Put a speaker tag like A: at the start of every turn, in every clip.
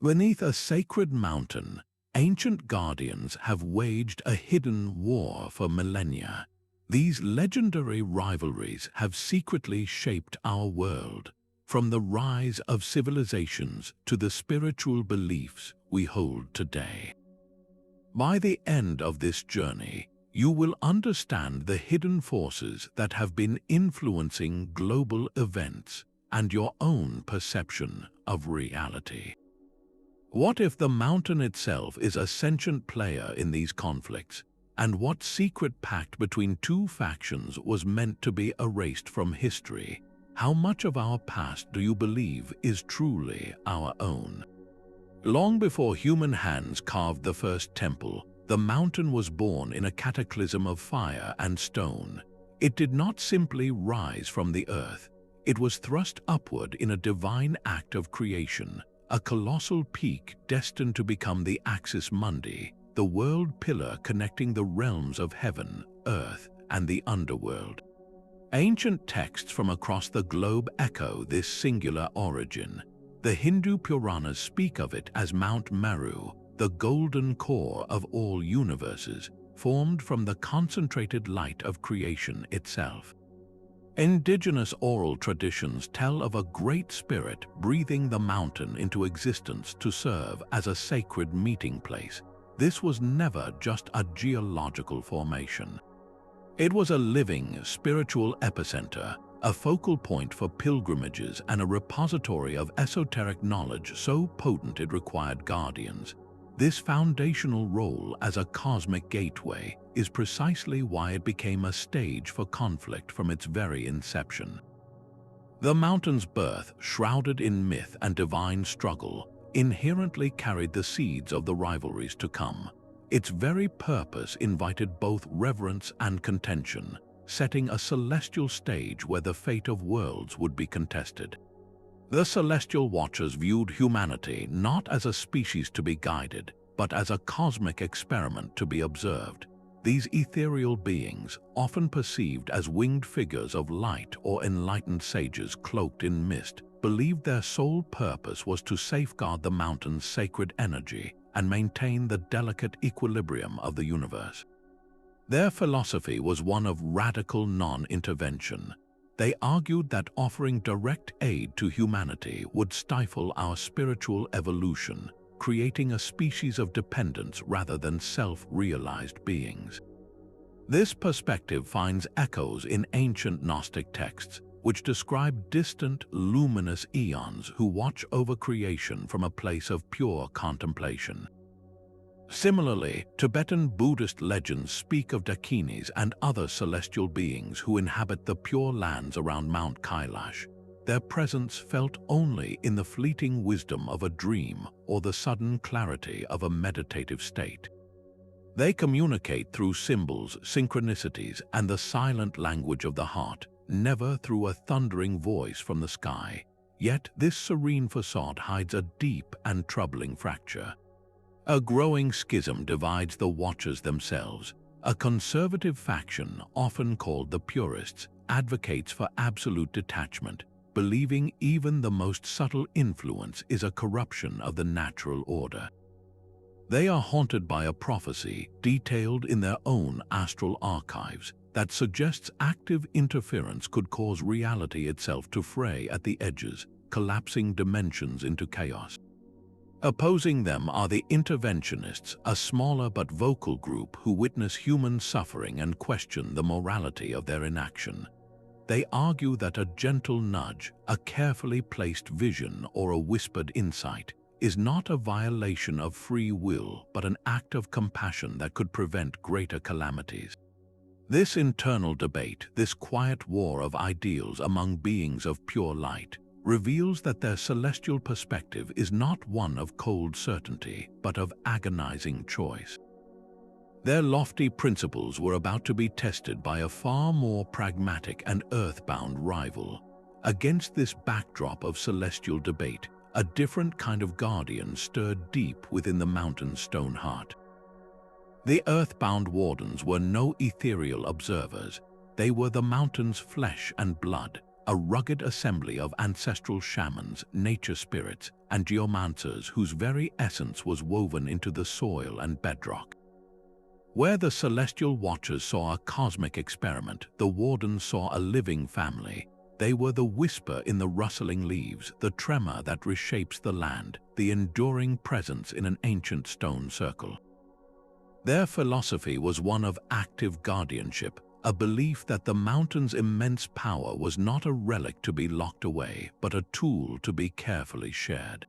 A: Beneath a sacred mountain, ancient guardians have waged a hidden war for millennia. These legendary rivalries have secretly shaped our world, from the rise of civilizations to the spiritual beliefs we hold today. By the end of this journey, you will understand the hidden forces that have been influencing global events and your own perception of reality. What if the mountain itself is a sentient player in these conflicts, and what secret pact between two factions was meant to be erased from history? How much of our past do you believe is truly our own? Long before human hands carved the first temple, the mountain was born in a cataclysm of fire and stone. It did not simply rise from the earth. It was thrust upward in a divine act of creation, a colossal peak destined to become the Axis Mundi, the world pillar connecting the realms of heaven, earth, and the underworld. Ancient texts from across the globe echo this singular origin. The Hindu Puranas speak of it as Mount Meru, the golden core of all universes, formed from the concentrated light of creation itself. Indigenous oral traditions tell of a great spirit breathing the mountain into existence to serve as a sacred meeting place. This was never just a geological formation. It was a living, spiritual epicenter, a focal point for pilgrimages and a repository of esoteric knowledge so potent it required guardians. This foundational role as a cosmic gateway is precisely why it became a stage for conflict from its very inception. The mountain's birth, shrouded in myth and divine struggle, inherently carried the seeds of the rivalries to come. Its very purpose invited both reverence and contention, setting a celestial stage where the fate of worlds would be contested. The celestial watchers viewed humanity not as a species to be guided, but as a cosmic experiment to be observed. These ethereal beings, often perceived as winged figures of light or enlightened sages cloaked in mist, believed their sole purpose was to safeguard the mountain's sacred energy and maintain the delicate equilibrium of the universe. Their philosophy was one of radical non-intervention. They argued that offering direct aid to humanity would stifle our spiritual evolution, creating a species of dependence rather than self-realized beings. This perspective finds echoes in ancient Gnostic texts, which describe distant, luminous eons who watch over creation from a place of pure contemplation. Similarly, Tibetan Buddhist legends speak of Dakinis and other celestial beings who inhabit the pure lands around Mount Kailash. Their presence felt only in the fleeting wisdom of a dream or the sudden clarity of a meditative state. They communicate through symbols, synchronicities, and the silent language of the heart, never through a thundering voice from the sky. Yet this serene facade hides a deep and troubling fracture. A growing schism divides the watchers themselves. A conservative faction, often called the Purists, advocates for absolute detachment, believing even the most subtle influence is a corruption of the natural order. They are haunted by a prophecy detailed in their own astral archives that suggests active interference could cause reality itself to fray at the edges, collapsing dimensions into chaos. Opposing them are the interventionists, a smaller but vocal group who witness human suffering and question the morality of their inaction. They argue that a gentle nudge, a carefully placed vision, or a whispered insight is not a violation of free will but an act of compassion that could prevent greater calamities. This internal debate, this quiet war of ideals among beings of pure light, reveals that their celestial perspective is not one of cold certainty, but of agonizing choice. Their lofty principles were about to be tested by a far more pragmatic and earthbound rival. Against this backdrop of celestial debate, a different kind of guardian stirred deep within the mountain's stone heart. The Earthbound Wardens were no ethereal observers. They were the mountain's flesh and blood, a rugged assembly of ancestral shamans, nature spirits, and geomancers whose very essence was woven into the soil and bedrock. Where the celestial watchers saw a cosmic experiment, the wardens saw a living family. They were the whisper in the rustling leaves, the tremor that reshapes the land, the enduring presence in an ancient stone circle. Their philosophy was one of active guardianship, a belief that the mountain's immense power was not a relic to be locked away, but a tool to be carefully shared.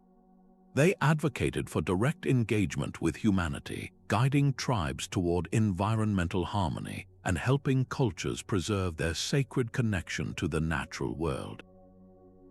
A: They advocated for direct engagement with humanity, guiding tribes toward environmental harmony and helping cultures preserve their sacred connection to the natural world.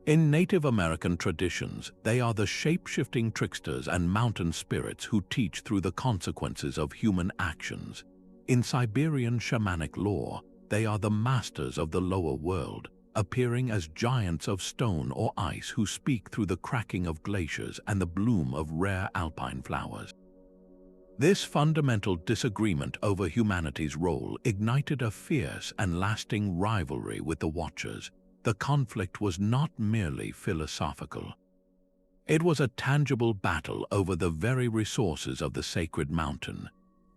A: In Native American traditions, they are the shape-shifting tricksters and mountain spirits who teach through the consequences of human actions. In Siberian shamanic lore, they are the masters of the lower world, appearing as giants of stone or ice who speak through the cracking of glaciers and the bloom of rare alpine flowers. This fundamental disagreement over humanity's role ignited a fierce and lasting rivalry with the Watchers. The conflict was not merely philosophical. It was a tangible battle over the very resources of the sacred mountain.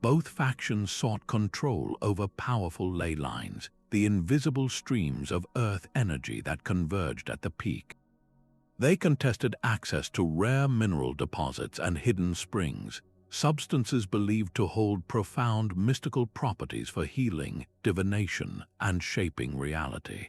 A: Both factions sought control over powerful ley lines, the invisible streams of earth energy that converged at the peak. They contested access to rare mineral deposits and hidden springs, substances believed to hold profound mystical properties for healing, divination, and shaping reality.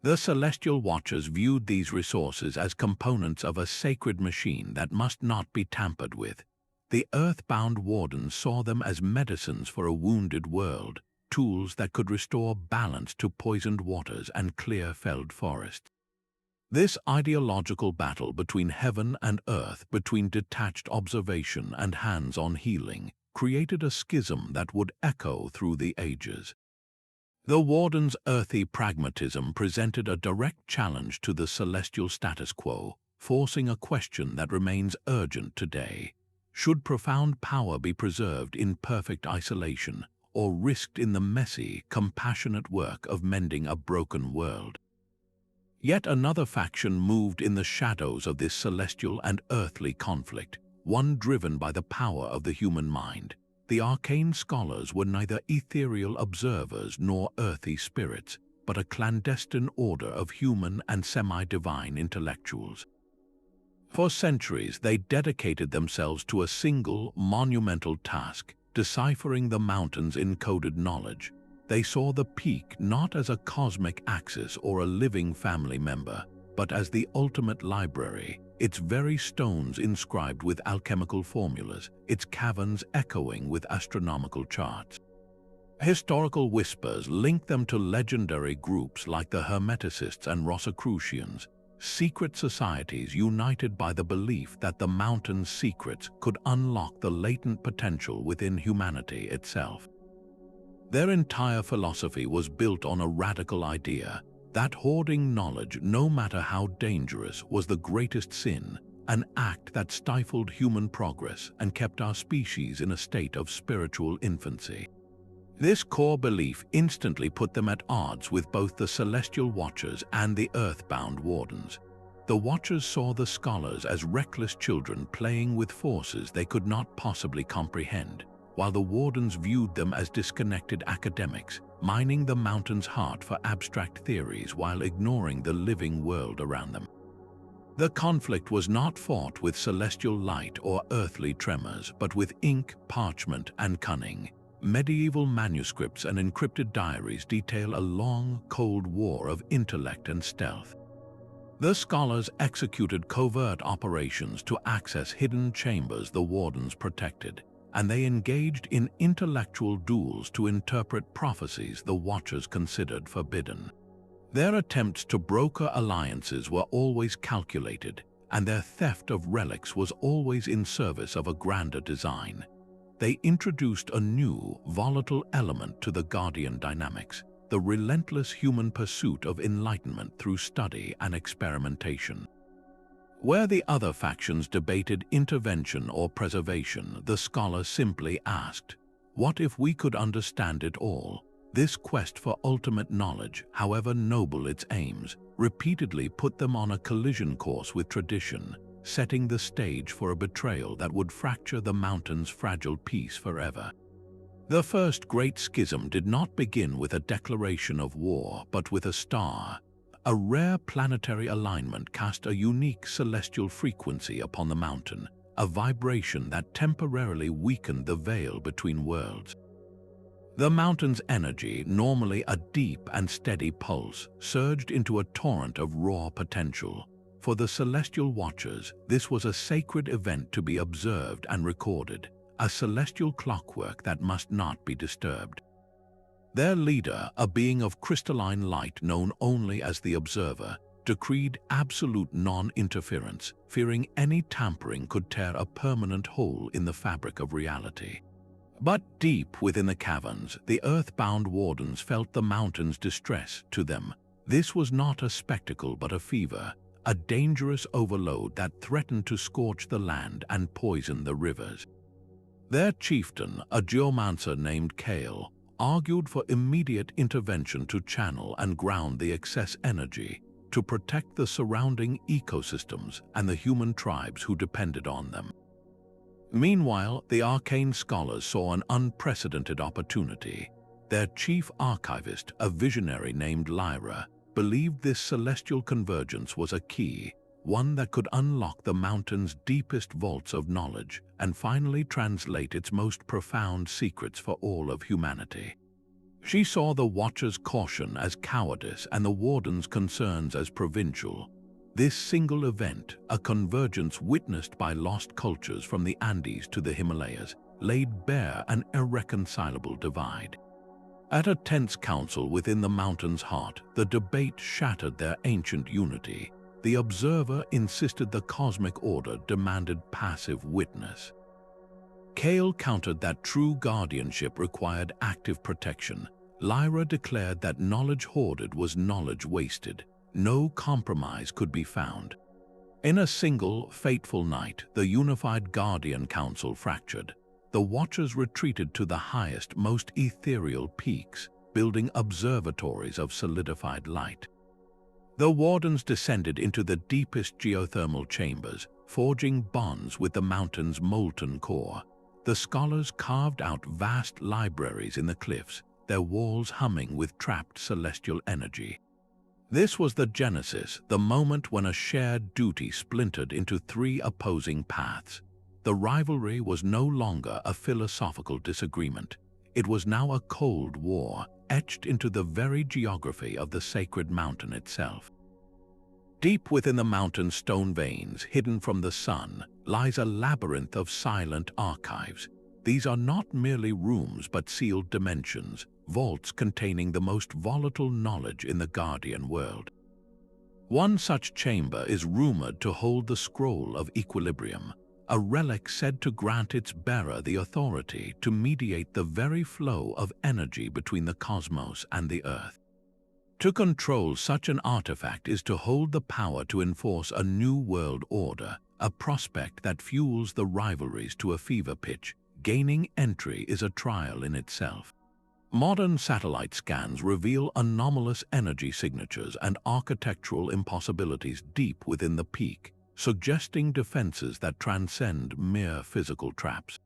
A: The Celestial Watchers viewed these resources as components of a sacred machine that must not be tampered with. The Earthbound Wardens saw them as medicines for a wounded world, tools that could restore balance to poisoned waters and clear-felled forests. This ideological battle between heaven and earth, between detached observation and hands-on healing, created a schism that would echo through the ages. The Warden's earthy pragmatism presented a direct challenge to the celestial status quo, forcing a question that remains urgent today. Should profound power be preserved in perfect isolation, or risked in the messy, compassionate work of mending a broken world? Yet another faction moved in the shadows of this celestial and earthly conflict, one driven by the power of the human mind. The Arcane Scholars were neither ethereal observers nor earthy spirits, but a clandestine order of human and semi-divine intellectuals. For centuries, they dedicated themselves to a single, monumental task: deciphering the mountain's encoded knowledge. They saw the peak not as a cosmic axis or a living family member, but as the ultimate library, its very stones inscribed with alchemical formulas, its caverns echoing with astronomical charts. Historical whispers link them to legendary groups like the Hermeticists and Rosicrucians, secret societies united by the belief that the mountain's secrets could unlock the latent potential within humanity itself. Their entire philosophy was built on a radical idea that hoarding knowledge, no matter how dangerous, was the greatest sin, an act that stifled human progress and kept our species in a state of spiritual infancy. This core belief instantly put them at odds with both the Celestial Watchers and the Earthbound Wardens. The Watchers saw the Scholars as reckless children playing with forces they could not possibly comprehend, while the Wardens viewed them as disconnected academics, mining the mountain's heart for abstract theories while ignoring the living world around them. The conflict was not fought with celestial light or earthly tremors, but with ink, parchment, and cunning. Medieval manuscripts and encrypted diaries detail a long, cold war of intellect and stealth. The Scholars executed covert operations to access hidden chambers the Wardens protected, and they engaged in intellectual duels to interpret prophecies the Watchers considered forbidden. Their attempts to broker alliances were always calculated, and their theft of relics was always in service of a grander design. They introduced a new, volatile element to the Guardian dynamics: the relentless human pursuit of enlightenment through study and experimentation. Where the other factions debated intervention or preservation, the Scholar simply asked, "What if we could understand it all?" This quest for ultimate knowledge, however noble its aims, repeatedly put them on a collision course with tradition, setting the stage for a betrayal that would fracture the mountain's fragile peace forever. The first great schism did not begin with a declaration of war, but with a star. A rare planetary alignment cast a unique celestial frequency upon the mountain, a vibration that temporarily weakened the veil between worlds. The mountain's energy, normally a deep and steady pulse, surged into a torrent of raw potential. For the celestial watchers, this was a sacred event to be observed and recorded, a celestial clockwork that must not be disturbed. Their leader, a being of crystalline light known only as the Observer, decreed absolute non-interference, fearing any tampering could tear a permanent hole in the fabric of reality. But deep within the caverns, the Earthbound Wardens felt the mountain's distress. To them, this was not a spectacle but a fever, a dangerous overload that threatened to scorch the land and poison the rivers. Their chieftain, a geomancer named Kale, argued for immediate intervention to channel and ground the excess energy, to protect the surrounding ecosystems and the human tribes who depended on them. Meanwhile, the Arcane Scholars saw an unprecedented opportunity. Their chief archivist, a visionary named Lyra, believed this celestial convergence was a key, one that could unlock the mountain's deepest vaults of knowledge and finally translate its most profound secrets for all of humanity. She saw the Watchers' caution as cowardice and the Wardens' concerns as provincial. This single event, a convergence witnessed by lost cultures from the Andes to the Himalayas, laid bare an irreconcilable divide. At a tense council within the mountain's heart, the debate shattered their ancient unity. The Observer insisted the cosmic order demanded passive witness. Kale countered that true guardianship required active protection. Lyra declared that knowledge hoarded was knowledge wasted. No compromise could be found. In a single, fateful night, the unified Guardian Council fractured. The Watchers retreated to the highest, most ethereal peaks, building observatories of solidified light. The Wardens descended into the deepest geothermal chambers, forging bonds with the mountain's molten core. The Scholars carved out vast libraries in the cliffs, their walls humming with trapped celestial energy. This was the genesis, the moment when a shared duty splintered into three opposing paths. The rivalry was no longer a philosophical disagreement. It was now a cold war, etched into the very geography of the sacred mountain itself. Deep within the mountain's stone veins, hidden from the sun, lies a labyrinth of silent archives. These are not merely rooms but sealed dimensions, vaults containing the most volatile knowledge in the Guardian world. One such chamber is rumored to hold the Scroll of Equilibrium, a relic said to grant its bearer the authority to mediate the very flow of energy between the cosmos and the Earth. To control such an artifact is to hold the power to enforce a new world order, a prospect that fuels the rivalries to a fever pitch. Gaining entry is a trial in itself. Modern satellite scans reveal anomalous energy signatures and architectural impossibilities deep within the peak, suggesting defenses that transcend mere physical traps.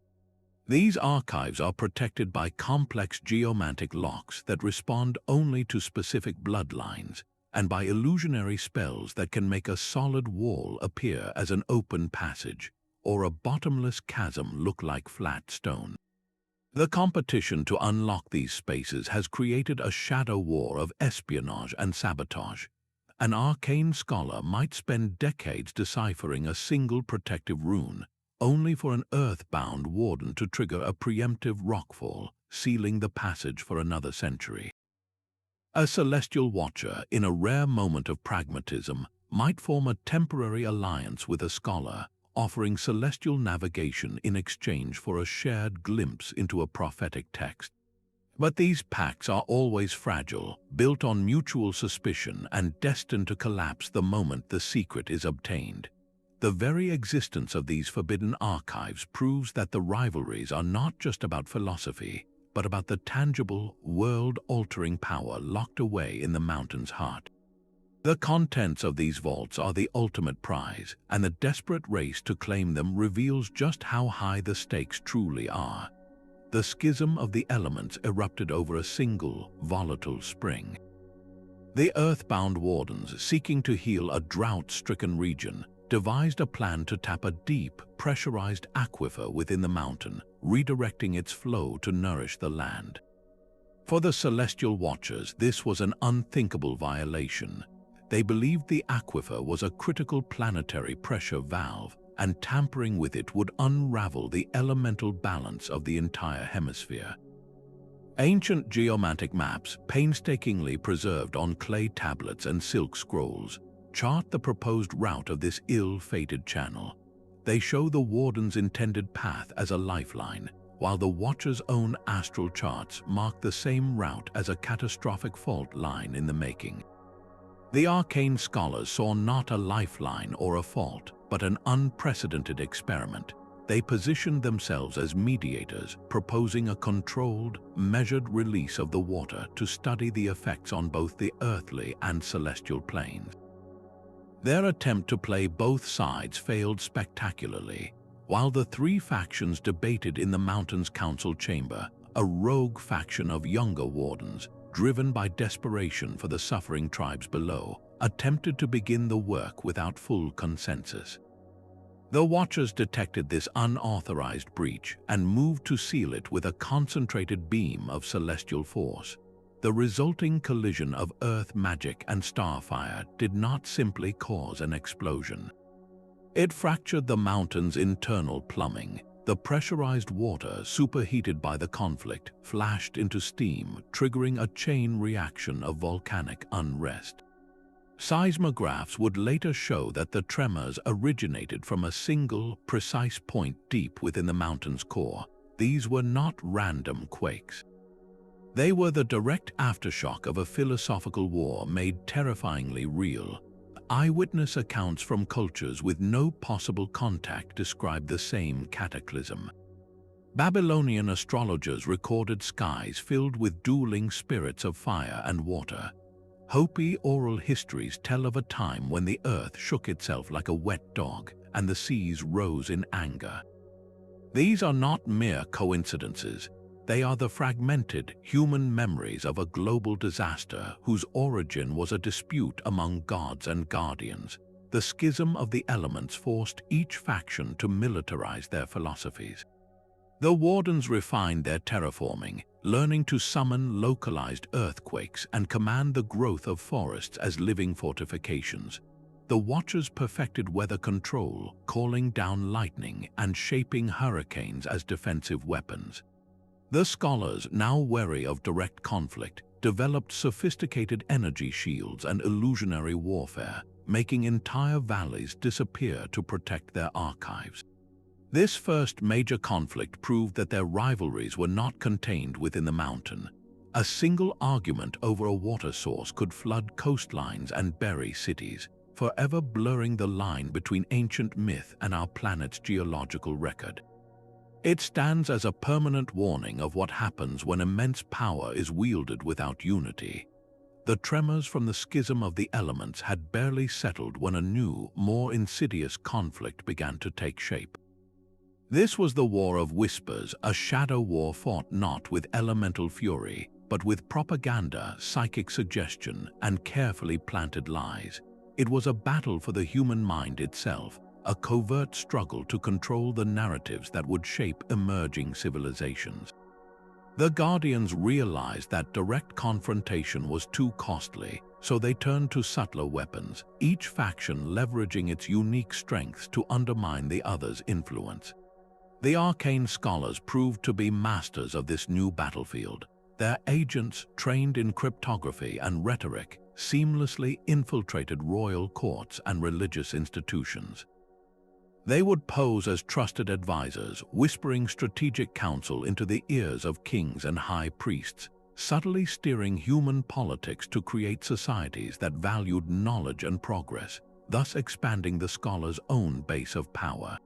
A: These archives are protected by complex geomantic locks that respond only to specific bloodlines, and by illusionary spells that can make a solid wall appear as an open passage, or a bottomless chasm look like flat stone. The competition to unlock these spaces has created a shadow war of espionage and sabotage. An arcane scholar might spend decades deciphering a single protective rune, only for an Earthbound Warden to trigger a preemptive rockfall, sealing the passage for another century. A celestial watcher, in a rare moment of pragmatism, might form a temporary alliance with a scholar, offering celestial navigation in exchange for a shared glimpse into a prophetic text. But these pacts are always fragile, built on mutual suspicion and destined to collapse the moment the secret is obtained. The very existence of these forbidden archives proves that the rivalries are not just about philosophy, but about the tangible, world-altering power locked away in the mountain's heart. The contents of these vaults are the ultimate prize, and the desperate race to claim them reveals just how high the stakes truly are. The schism of the elements erupted over a single, volatile spring. The Earthbound Wardens, seeking to heal a drought-stricken region, devised a plan to tap a deep, pressurized aquifer within the mountain, redirecting its flow to nourish the land. For the Celestial Watchers, this was an unthinkable violation. They believed the aquifer was a critical planetary pressure valve, and tampering with it would unravel the elemental balance of the entire hemisphere. Ancient geomantic maps, painstakingly preserved on clay tablets and silk scrolls, chart the proposed route of this ill-fated channel. They show the Warden's intended path as a lifeline, while the Watcher's own astral charts mark the same route as a catastrophic fault line in the making. The Arcane Scholars saw not a lifeline or a fault, but an unprecedented experiment. They positioned themselves as mediators, proposing a controlled, measured release of the water to study the effects on both the earthly and celestial planes. Their attempt to play both sides failed spectacularly. While the three factions debated in the mountain's council chamber, a rogue faction of younger Wardens, driven by desperation for the suffering tribes below, attempted to begin the work without full consensus. The Watchers detected this unauthorized breach and moved to seal it with a concentrated beam of celestial force. The resulting collision of earth magic and starfire did not simply cause an explosion. It fractured the mountain's internal plumbing. The pressurized water, superheated by the conflict, flashed into steam, triggering a chain reaction of volcanic unrest. Seismographs would later show that the tremors originated from a single, precise point deep within the mountain's core. These were not random quakes. They were the direct aftershock of a philosophical war made terrifyingly real. Eyewitness accounts from cultures with no possible contact describe the same cataclysm. Babylonian astrologers recorded skies filled with dueling spirits of fire and water. Hopi oral histories tell of a time when the earth shook itself like a wet dog and the seas rose in anger. These are not mere coincidences. They are the fragmented human memories of a global disaster whose origin was a dispute among gods and guardians. The schism of the elements forced each faction to militarize their philosophies. The Wardens refined their terraforming, learning to summon localized earthquakes and command the growth of forests as living fortifications. The Watchers perfected weather control, calling down lightning and shaping hurricanes as defensive weapons. The Scholars, now wary of direct conflict, developed sophisticated energy shields and illusionary warfare, making entire valleys disappear to protect their archives. This first major conflict proved that their rivalries were not contained within the mountain. A single argument over a water source could flood coastlines and bury cities, forever blurring the line between ancient myth and our planet's geological record. It stands as a permanent warning of what happens when immense power is wielded without unity. The tremors from the schism of the elements had barely settled when a new, more insidious conflict began to take shape. This was the War of Whispers, a shadow war fought not with elemental fury, but with propaganda, psychic suggestion, and carefully planted lies. It was a battle for the human mind itself, a covert struggle to control the narratives that would shape emerging civilizations. The Guardians realized that direct confrontation was too costly, so they turned to subtler weapons, each faction leveraging its unique strengths to undermine the other's influence. The Arcane Scholars proved to be masters of this new battlefield. Their agents, trained in cryptography and rhetoric, seamlessly infiltrated royal courts and religious institutions. They would pose as trusted advisors, whispering strategic counsel into the ears of kings and high priests, subtly steering human politics to create societies that valued knowledge and progress, thus expanding the scholars' own base of power.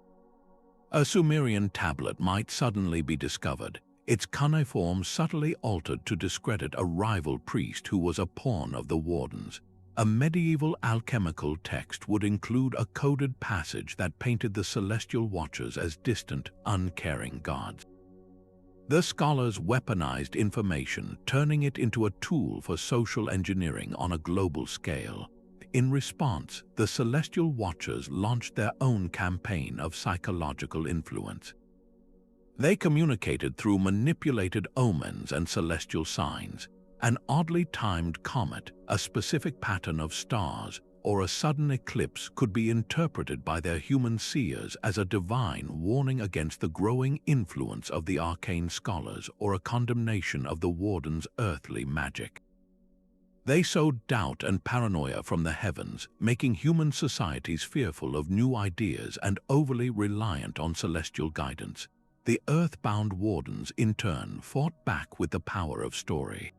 A: A Sumerian tablet might suddenly be discovered, its cuneiform subtly altered to discredit a rival priest who was a pawn of the Wardens. A medieval alchemical text would include a coded passage that painted the celestial watchers as distant, uncaring gods. The scholars weaponized information, turning it into a tool for social engineering on a global scale. In response, the Celestial Watchers launched their own campaign of psychological influence. They communicated through manipulated omens and celestial signs. An oddly timed comet, a specific pattern of stars, or a sudden eclipse could be interpreted by their human seers as a divine warning against the growing influence of the Arcane Scholars or a condemnation of the Wardens' earthly magic. They sowed doubt and paranoia from the heavens, making human societies fearful of new ideas and overly reliant on celestial guidance. The Earthbound Wardens, in turn, fought back with the power of story.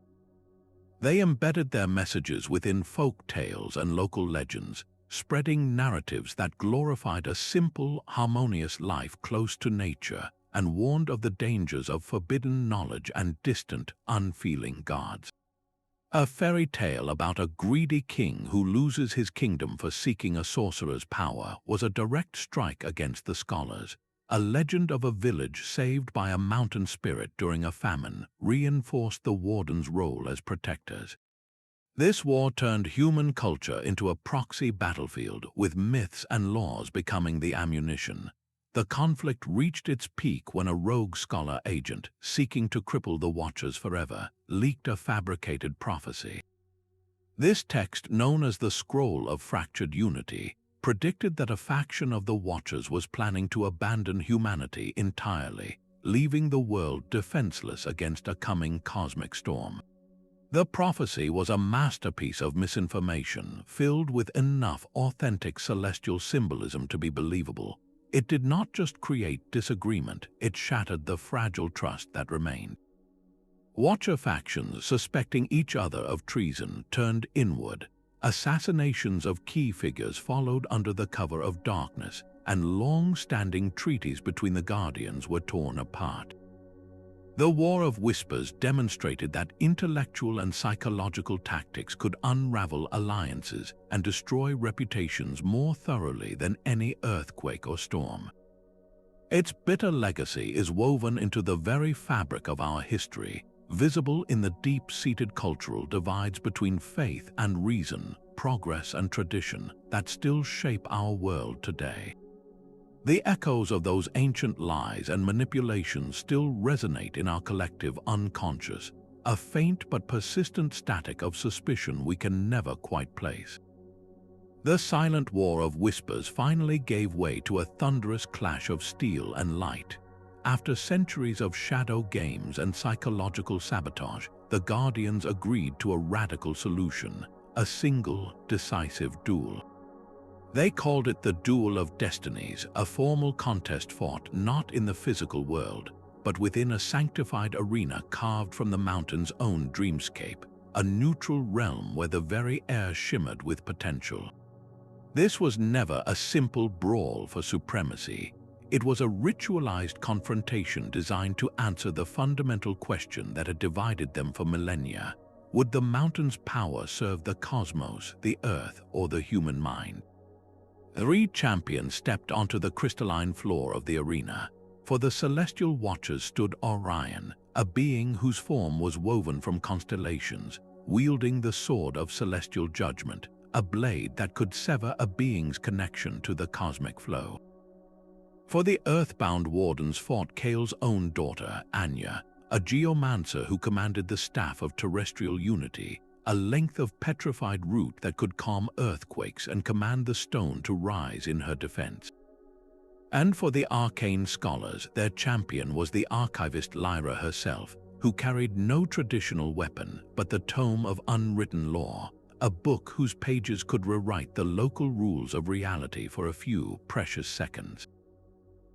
A: They embedded their messages within folk tales and local legends, spreading narratives that glorified a simple, harmonious life close to nature and warned of the dangers of forbidden knowledge and distant, unfeeling gods. A fairy tale about a greedy king who loses his kingdom for seeking a sorcerer's power was a direct strike against the scholars. A legend of a village saved by a mountain spirit during a famine reinforced the Wardens' role as protectors. This war turned human culture into a proxy battlefield, with myths and laws becoming the ammunition. The conflict reached its peak when a rogue scholar agent, seeking to cripple the Watchers forever, leaked a fabricated prophecy. This text, known as the Scroll of Fractured Unity, predicted that a faction of the Watchers was planning to abandon humanity entirely, leaving the world defenseless against a coming cosmic storm. The prophecy was a masterpiece of misinformation, filled with enough authentic celestial symbolism to be believable. It did not just create disagreement, it shattered the fragile trust that remained. Watcher factions, suspecting each other of treason, turned inward. Assassinations of key figures followed under the cover of darkness, and long-standing treaties between the Guardians were torn apart. The War of Whispers demonstrated that intellectual and psychological tactics could unravel alliances and destroy reputations more thoroughly than any earthquake or storm. Its bitter legacy is woven into the very fabric of our history, visible in the deep-seated cultural divides between faith and reason, progress and tradition that still shape our world today. The echoes of those ancient lies and manipulations still resonate in our collective unconscious, a faint but persistent static of suspicion we can never quite place. The silent war of whispers finally gave way to a thunderous clash of steel and light. After centuries of shadow games and psychological sabotage, the Guardians agreed to a radical solution, a single, decisive duel. They called it the Duel of Destinies, a formal contest fought not in the physical world, but within a sanctified arena carved from the mountain's own dreamscape, a neutral realm where the very air shimmered with potential. This was never a simple brawl for supremacy. It was a ritualized confrontation designed to answer the fundamental question that had divided them for millennia. Would the mountain's power serve the cosmos, the earth, or the human mind? 3 champions stepped onto the crystalline floor of the arena. For the Celestial Watchers stood Orion, a being whose form was woven from constellations, wielding the sword of celestial judgment, a blade that could sever a being's connection to the cosmic flow. For the Earthbound Wardens fought Kale's own daughter, Anya, a geomancer who commanded the Staff of Terrestrial Unity, a length of petrified root that could calm earthquakes and command the stone to rise in her defense. And for the Arcane Scholars, their champion was the archivist Lyra herself, who carried no traditional weapon but the Tome of Unwritten Law, a book whose pages could rewrite the local rules of reality for a few precious seconds.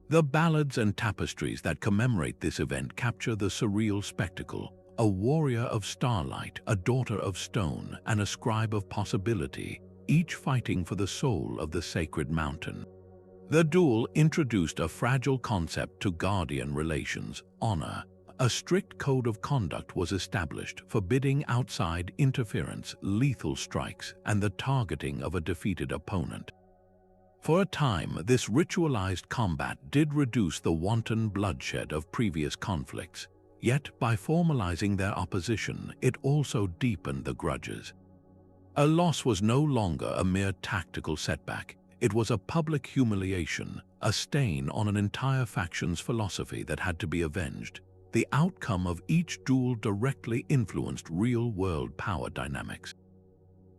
A: The ballads and tapestries that commemorate this event capture the surreal spectacle: a warrior of starlight, a daughter of stone, and a scribe of possibility, each fighting for the soul of the sacred mountain. The duel introduced a fragile concept to Guardian relations: honor, A strict code of conduct was established, forbidding outside interference, lethal strikes, and the targeting of a defeated opponent. For a time, this ritualized combat did reduce the wanton bloodshed of previous conflicts, yet by formalizing their opposition, it also deepened the grudges. A loss was no longer a mere tactical setback. It was a public humiliation, a stain on an entire faction's philosophy that had to be avenged. The outcome of each duel directly influenced real-world power dynamics.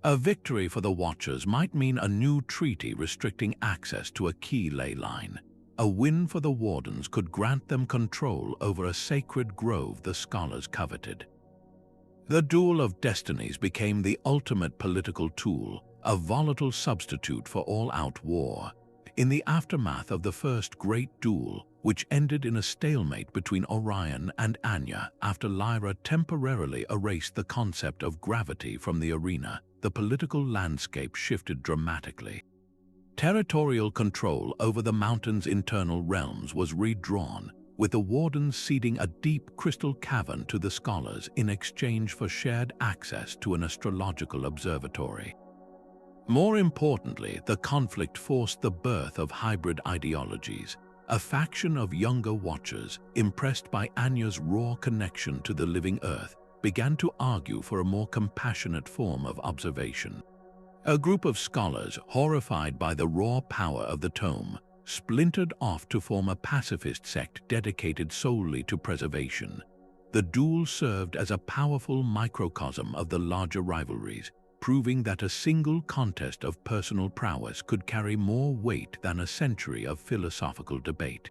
A: A victory for the Watchers might mean a new treaty restricting access to a key ley line. A win for the Wardens could grant them control over a sacred grove the Scholars coveted. The Duel of Destinies became the ultimate political tool, a volatile substitute for all-out war. In the aftermath of the first great duel, which ended in a stalemate between Orion and Anya after Lyra temporarily erased the concept of gravity from the arena, the political landscape shifted dramatically. Territorial control over the mountain's internal realms was redrawn, with the Wardens ceding a deep crystal cavern to the Scholars in exchange for shared access to an astrological observatory. More importantly, the conflict forced the birth of hybrid ideologies. A faction of younger Watchers, impressed by Anya's raw connection to the living Earth, began to argue for a more compassionate form of observation. A group of Scholars, horrified by the raw power of the tome, splintered off to form a pacifist sect dedicated solely to preservation. The duel served as a powerful microcosm of the larger rivalries, proving that a single contest of personal prowess could carry more weight than a century of philosophical debate.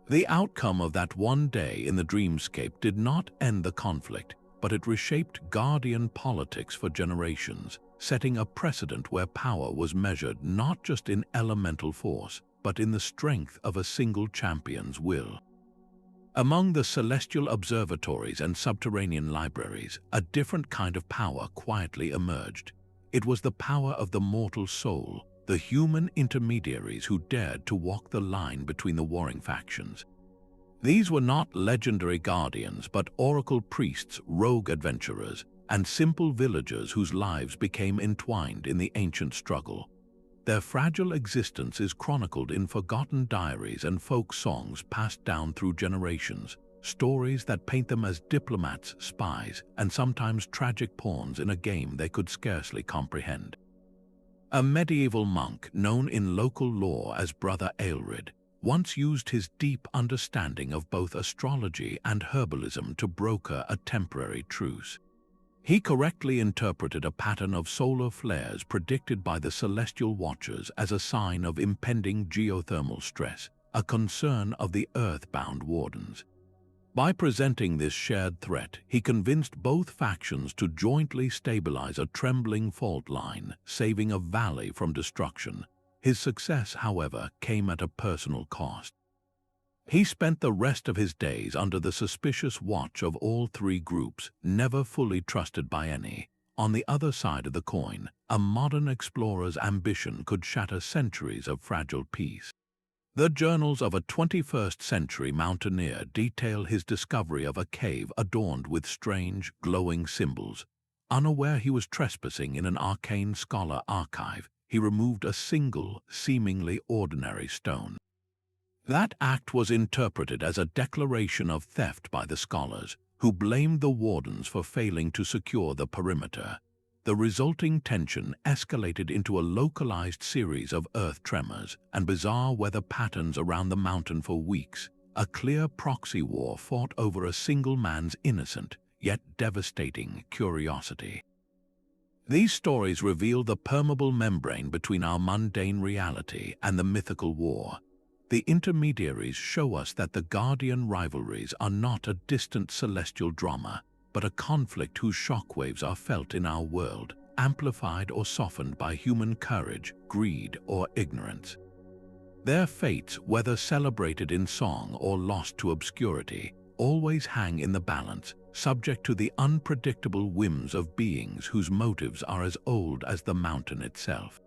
A: The outcome of that one day in the dreamscape did not end the conflict, but it reshaped Guardian politics for generations, setting a precedent where power was measured not just in elemental force, but in the strength of a single champion's will. Among the celestial observatories and subterranean libraries, a different kind of power quietly emerged. It was the power of the mortal soul, the human intermediaries who dared to walk the line between the warring factions. These were not legendary guardians, but oracle priests, rogue adventurers, and simple villagers whose lives became entwined in the ancient struggle. Their fragile existence is chronicled in forgotten diaries and folk songs passed down through generations, stories that paint them as diplomats, spies, and sometimes tragic pawns in a game they could scarcely comprehend. A medieval monk known in local lore as Brother Aelred once used his deep understanding of both astrology and herbalism to broker a temporary truce. He correctly interpreted a pattern of solar flares predicted by the celestial watchers as a sign of impending geothermal stress, a concern of the Earthbound Wardens. By presenting this shared threat, he convinced both factions to jointly stabilize a trembling fault line, saving a valley from destruction. His success, however, came at a personal cost. He spent the rest of his days under the suspicious watch of all three groups, never fully trusted by any. On the other side of the coin, a modern explorer's ambition could shatter centuries of fragile peace. The journals of a 21st century mountaineer detail his discovery of a cave adorned with strange, glowing symbols. Unaware he was trespassing in an Arcane Scholar archive, he removed a single, seemingly ordinary stone. That act was interpreted as a declaration of theft by the Scholars, who blamed the Wardens for failing to secure the perimeter. The resulting tension escalated into a localized series of earth tremors and bizarre weather patterns around the mountain for weeks, a clear proxy war fought over a single man's innocent, yet devastating curiosity. These stories reveal the permeable membrane between our mundane reality and the mythical war. The Intermediaries show us that the Guardian rivalries are not a distant celestial drama, but a conflict whose shockwaves are felt in our world, amplified or softened by human courage, greed, or ignorance. Their fates, whether celebrated in song or lost to obscurity, always hang in the balance, subject to the unpredictable whims of beings whose motives are as old as the mountain itself.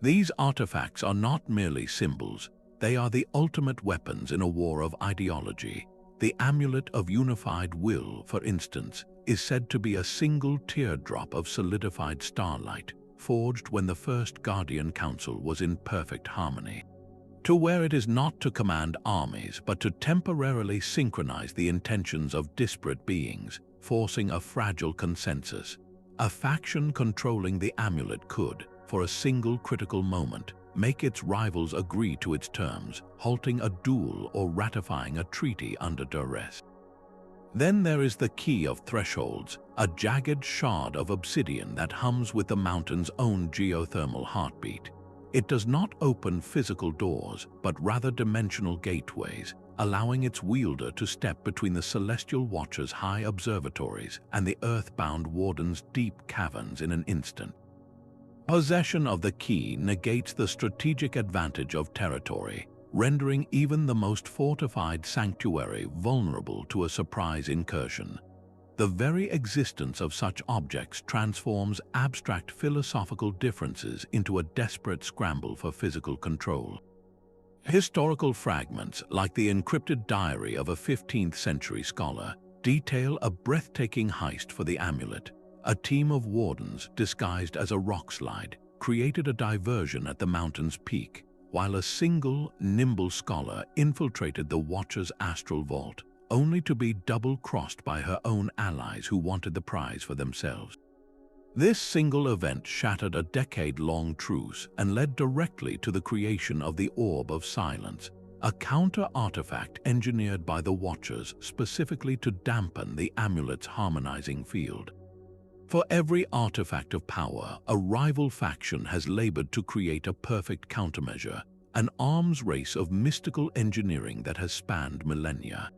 A: These artifacts are not merely symbols. They are the ultimate weapons in a war of ideology, The Amulet of Unified Will, for instance, is said to be a single teardrop of solidified starlight, forged when the first Guardian Council was in perfect harmony. To wear it is not to command armies, but to temporarily synchronize the intentions of disparate beings, forcing a fragile consensus. A faction controlling the amulet could, for a single critical moment, make its rivals agree to its terms, halting a duel or ratifying a treaty under duress. Then there is the Key of Thresholds, a jagged shard of obsidian that hums with the mountain's own geothermal heartbeat. It does not open physical doors, but rather dimensional gateways, allowing its wielder to step between the Celestial Watcher's high observatories and the Earthbound Wardens' deep caverns in an instant. Possession of the key negates the strategic advantage of territory, rendering even the most fortified sanctuary vulnerable to a surprise incursion. The very existence of such objects transforms abstract philosophical differences into a desperate scramble for physical control. Historical fragments, like the encrypted diary of a 15th-century scholar, detail a breathtaking heist for the amulet. A team of wardens, disguised as a rockslide, created a diversion at the mountain's peak, while a single, nimble scholar infiltrated the Watcher's astral vault, only to be double-crossed by her own allies who wanted the prize for themselves. This single event shattered a decade-long truce and led directly to the creation of the Orb of Silence, a counter-artifact engineered by the Watchers specifically to dampen the amulet's harmonizing field. For every artifact of power, a rival faction has labored to create a perfect countermeasure, an arms race of mystical engineering that has spanned millennia.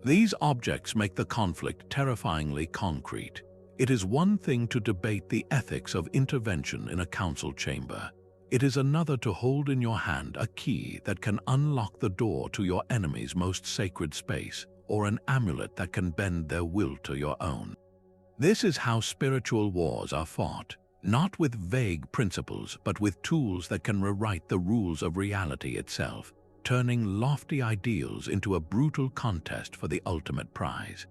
A: These objects make the conflict terrifyingly concrete. It is one thing to debate the ethics of intervention in a council chamber. It is another to hold in your hand a key that can unlock the door to your enemy's most sacred space, or an amulet that can bend their will to your own. This is how spiritual wars are fought, not with vague principles, but with tools that can rewrite the rules of reality itself, turning lofty ideals into a brutal contest for the ultimate prize.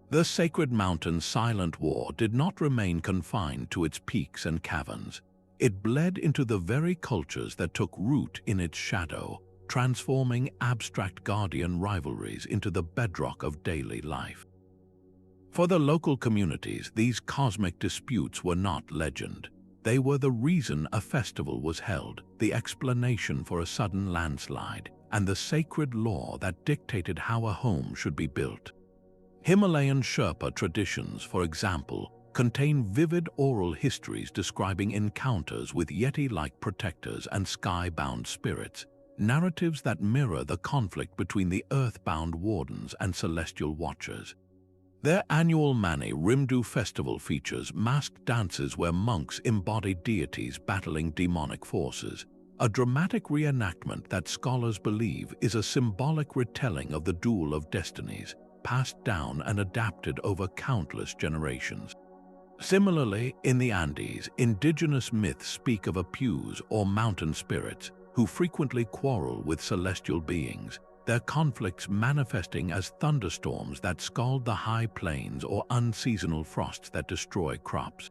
A: The Sacred Mountain's silent war did not remain confined to its peaks and caverns. It bled into the very cultures that took root in its shadow, transforming abstract guardian rivalries into the bedrock of daily life. For the local communities, these cosmic disputes were not legend. They were the reason a festival was held, the explanation for a sudden landslide, and the sacred law that dictated how a home should be built. Himalayan Sherpa traditions, for example, contain vivid oral histories describing encounters with Yeti-like protectors and sky-bound spirits, narratives that mirror the conflict between the Earthbound Wardens and Celestial Watchers. Their annual Mani Rimdu festival features masked dances where monks embody deities battling demonic forces, a dramatic reenactment that scholars believe is a symbolic retelling of the Duel of Destinies, passed down and adapted over countless generations. Similarly, in the Andes, indigenous myths speak of apus or mountain spirits who frequently quarrel with celestial beings, their conflicts manifesting as thunderstorms that scald the high plains or unseasonal frosts that destroy crops.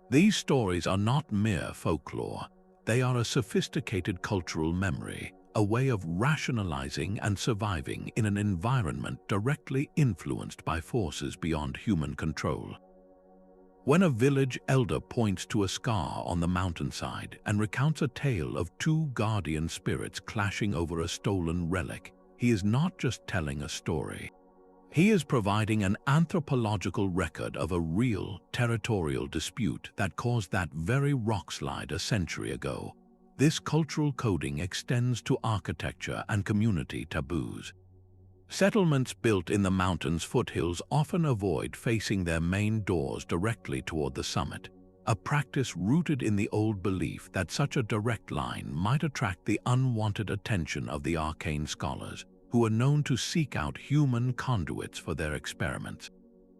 A: These stories are not mere folklore. They are a sophisticated cultural memory, a way of rationalizing and surviving in an environment directly influenced by forces beyond human control. When a village elder points to a scar on the mountainside and recounts a tale of two guardian spirits clashing over a stolen relic, he is not just telling a story. He is providing an anthropological record of a real, territorial dispute that caused that very rockslide a century ago. This cultural coding extends to architecture and community taboos. Settlements built in the mountain's foothills often avoid facing their main doors directly toward the summit, a practice rooted in the old belief that such a direct line might attract the unwanted attention of the Arcane Scholars, who are known to seek out human conduits for their experiments.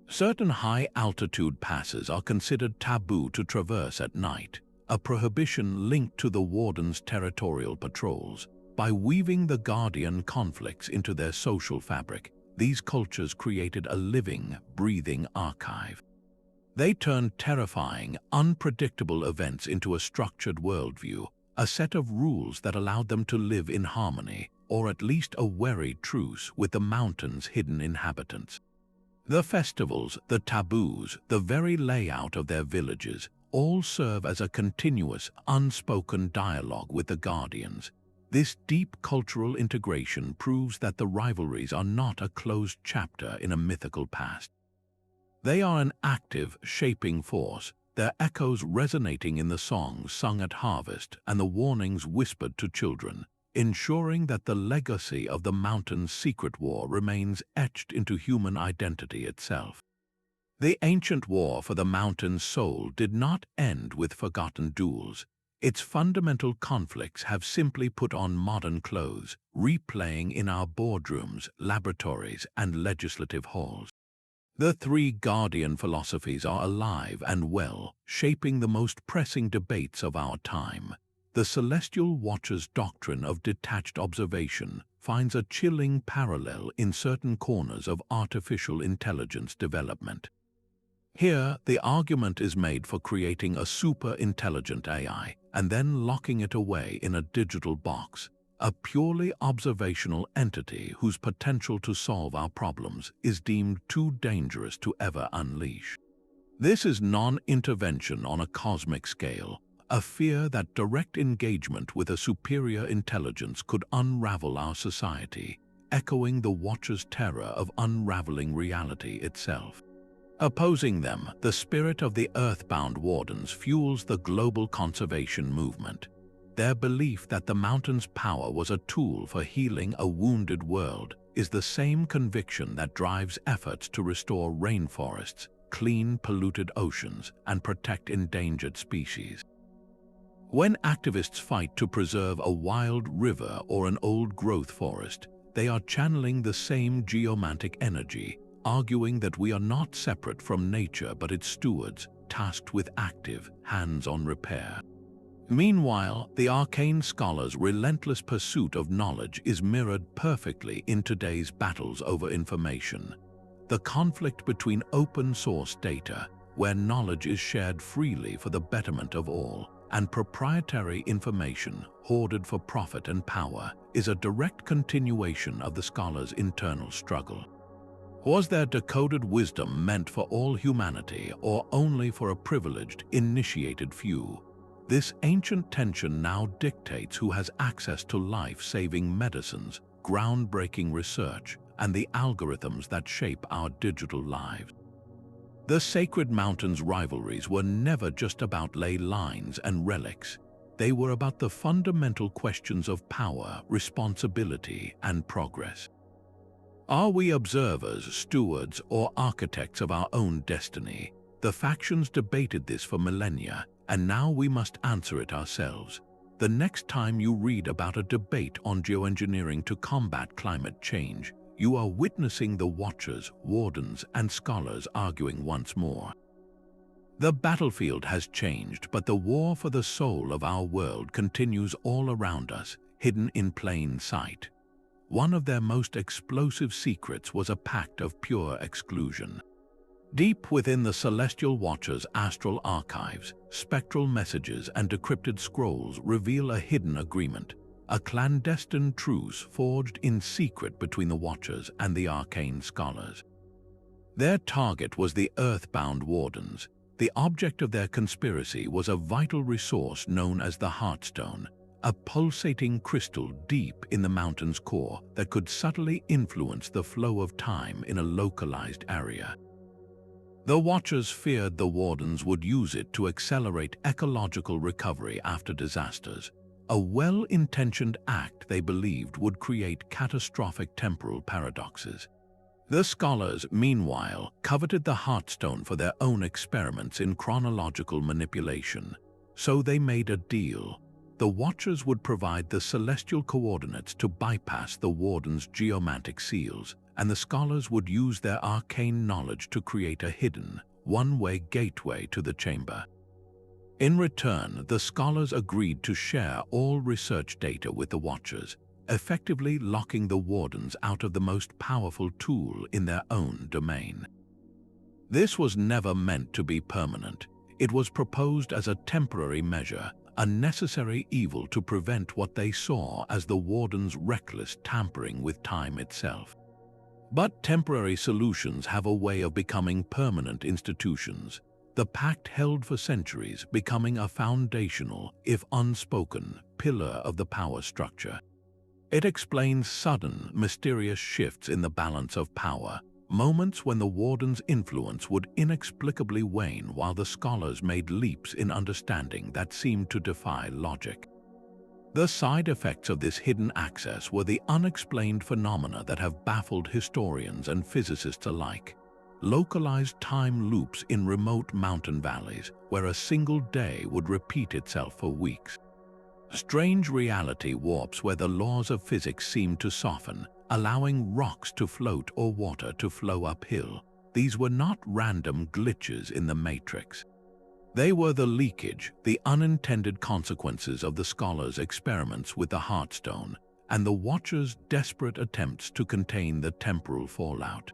A: Certain high-altitude passes are considered taboo to traverse at night, a prohibition linked to the Warden's territorial patrols. By weaving the Guardian conflicts into their social fabric, these cultures created a living, breathing archive. They turned terrifying, unpredictable events into a structured worldview, a set of rules that allowed them to live in harmony, or at least a wary truce with the mountain's hidden inhabitants. The festivals, the taboos, the very layout of their villages all serve as a continuous, unspoken dialogue with the Guardians. This deep cultural integration proves that the rivalries are not a closed chapter in a mythical past. They are an active, shaping force, their echoes resonating in the songs sung at harvest and the warnings whispered to children, ensuring that the legacy of the mountain's secret war remains etched into human identity itself. The ancient war for the mountain's soul did not end with forgotten duels. Its fundamental conflicts have simply put on modern clothes, replaying in our boardrooms, laboratories, and legislative halls. The three Guardian philosophies are alive and well, shaping the most pressing debates of our time. The Celestial Watcher's doctrine of detached observation finds a chilling parallel in certain corners of artificial intelligence development. Here, the argument is made for creating a super-intelligent AI and then locking it away in a digital box, a purely observational entity whose potential to solve our problems is deemed too dangerous to ever unleash. This is non-intervention on a cosmic scale, a fear that direct engagement with a superior intelligence could unravel our society, echoing the Watcher's terror of unraveling reality itself. Opposing them, the spirit of the Earthbound Wardens fuels the global conservation movement. Their belief that the mountain's power was a tool for healing a wounded world is the same conviction that drives efforts to restore rainforests, clean polluted oceans, and protect endangered species. When activists fight to preserve a wild river or an old-growth forest, they are channeling the same geomantic energy, arguing that we are not separate from nature but its stewards, tasked with active, hands-on repair. Meanwhile, the Arcane Scholars' relentless pursuit of knowledge is mirrored perfectly in today's battles over information. The conflict between open-source data, where knowledge is shared freely for the betterment of all, and proprietary information hoarded for profit and power, is a direct continuation of the scholars' internal struggle. Was their decoded wisdom meant for all humanity or only for a privileged, initiated few? This ancient tension now dictates who has access to life-saving medicines, groundbreaking research, and the algorithms that shape our digital lives. The Sacred Mountains rivalries were never just about ley lines and relics. They were about the fundamental questions of power, responsibility, and progress. Are we observers, stewards, or architects of our own destiny? The factions debated this for millennia, and now we must answer it ourselves. The next time you read about a debate on geoengineering to combat climate change, you are witnessing the Watchers, Wardens, and Scholars arguing once more. The battlefield has changed, but the war for the soul of our world continues all around us, hidden in plain sight. One of their most explosive secrets was a pact of pure exclusion. Deep within the Celestial Watcher's astral archives, spectral messages and decrypted scrolls reveal a hidden agreement, a clandestine truce forged in secret between the Watchers and the Arcane Scholars. Their target was the Earthbound Wardens. The object of their conspiracy was a vital resource known as the Heartstone, a pulsating crystal deep in the mountain's core that could subtly influence the flow of time in a localized area. The Watchers feared the Wardens would use it to accelerate ecological recovery after disasters, a well-intentioned act they believed would create catastrophic temporal paradoxes. The Scholars, meanwhile, coveted the Heartstone for their own experiments in chronological manipulation, so they made a deal. The Watchers would provide the celestial coordinates to bypass the Warden's geomantic seals, and the Scholars would use their arcane knowledge to create a hidden, one-way gateway to the chamber. In return, the Scholars agreed to share all research data with the Watchers, effectively locking the Wardens out of the most powerful tool in their own domain. This was never meant to be permanent. It was proposed as a temporary measure, a necessary evil to prevent what they saw as the Wardens' reckless tampering with time itself. But temporary solutions have a way of becoming permanent institutions. The pact held for centuries, becoming a foundational, if unspoken, pillar of the power structure. It explains sudden, mysterious shifts in the balance of power, moments when the Warden's influence would inexplicably wane while the scholars made leaps in understanding that seemed to defy logic. The side effects of this hidden access were the unexplained phenomena that have baffled historians and physicists alike. Localized time loops in remote mountain valleys where a single day would repeat itself for weeks. Strange reality warps where the laws of physics seem to soften, allowing rocks to float or water to flow uphill. These were not random glitches in the matrix. They were the leakage, the unintended consequences of the scholars' experiments with the Heartstone, and the Watchers' desperate attempts to contain the temporal fallout.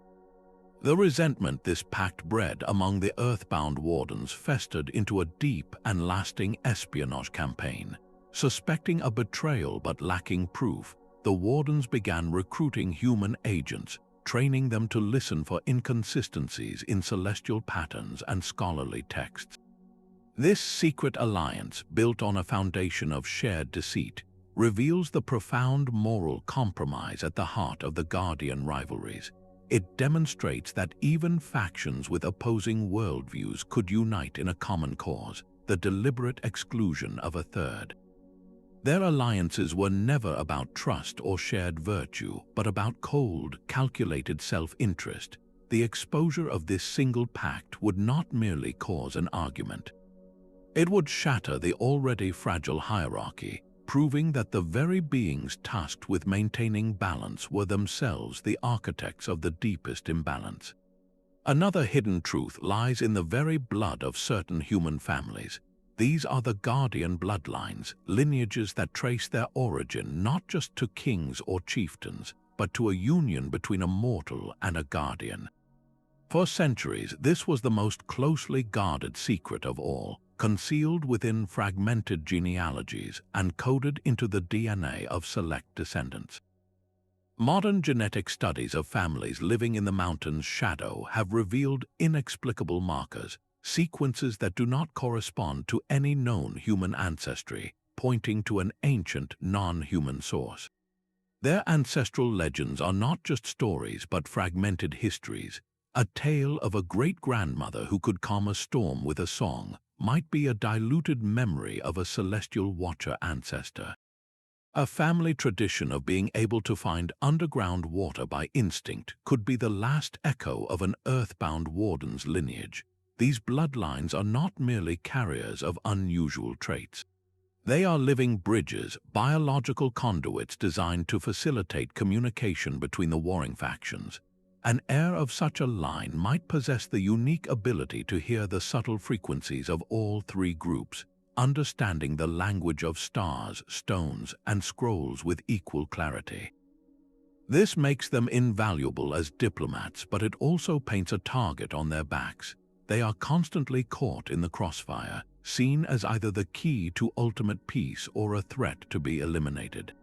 A: The resentment this pact bred among the Earthbound Wardens festered into a deep and lasting espionage campaign. Suspecting a betrayal but lacking proof, the Wardens began recruiting human agents, training them to listen for inconsistencies in celestial patterns and scholarly texts. This secret alliance, built on a foundation of shared deceit, reveals the profound moral compromise at the heart of the Guardian rivalries. It demonstrates that even factions with opposing worldviews could unite in a common cause, the deliberate exclusion of a third. Their alliances were never about trust or shared virtue, but about cold, calculated self-interest. The exposure of this single pact would not merely cause an argument. It would shatter the already fragile hierarchy, proving that the very beings tasked with maintaining balance were themselves the architects of the deepest imbalance. Another hidden truth lies in the very blood of certain human families. These are the Guardian bloodlines, lineages that trace their origin not just to kings or chieftains, but to a union between a mortal and a guardian. For centuries, this was the most closely guarded secret of all, concealed within fragmented genealogies and coded into the DNA of select descendants. Modern genetic studies of families living in the mountain's shadow have revealed inexplicable markers, sequences that do not correspond to any known human ancestry, pointing to an ancient, non-human source. Their ancestral legends are not just stories but fragmented histories. A tale of a great-grandmother who could calm a storm with a song might be a diluted memory of a celestial watcher ancestor. A family tradition of being able to find underground water by instinct could be the last echo of an Earthbound Warden's lineage. These bloodlines are not merely carriers of unusual traits. They are living bridges, biological conduits designed to facilitate communication between the warring factions. An heir of such a line might possess the unique ability to hear the subtle frequencies of all three groups, understanding the language of stars, stones, and scrolls with equal clarity. This makes them invaluable as diplomats, but it also paints a target on their backs. They are constantly caught in the crossfire, seen as either the key to ultimate peace or a threat to be eliminated.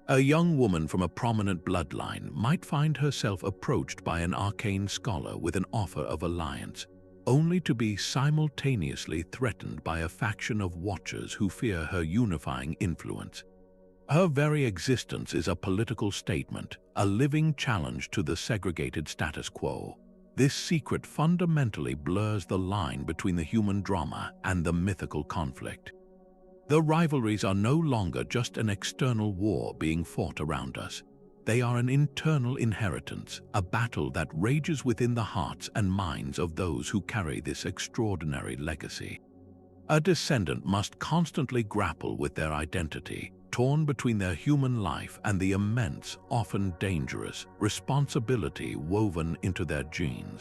A: A young woman from a prominent bloodline might find herself approached by an arcane scholar with an offer of alliance, only to be simultaneously threatened by a faction of watchers who fear her unifying influence. Her very existence is a political statement, a living challenge to the segregated status quo. This secret fundamentally blurs the line between the human drama and the mythical conflict. The rivalries are no longer just an external war being fought around us. They are an internal inheritance, a battle that rages within the hearts and minds of those who carry this extraordinary legacy. A descendant must constantly grapple with their identity, torn between their human life and the immense, often dangerous, responsibility woven into their genes.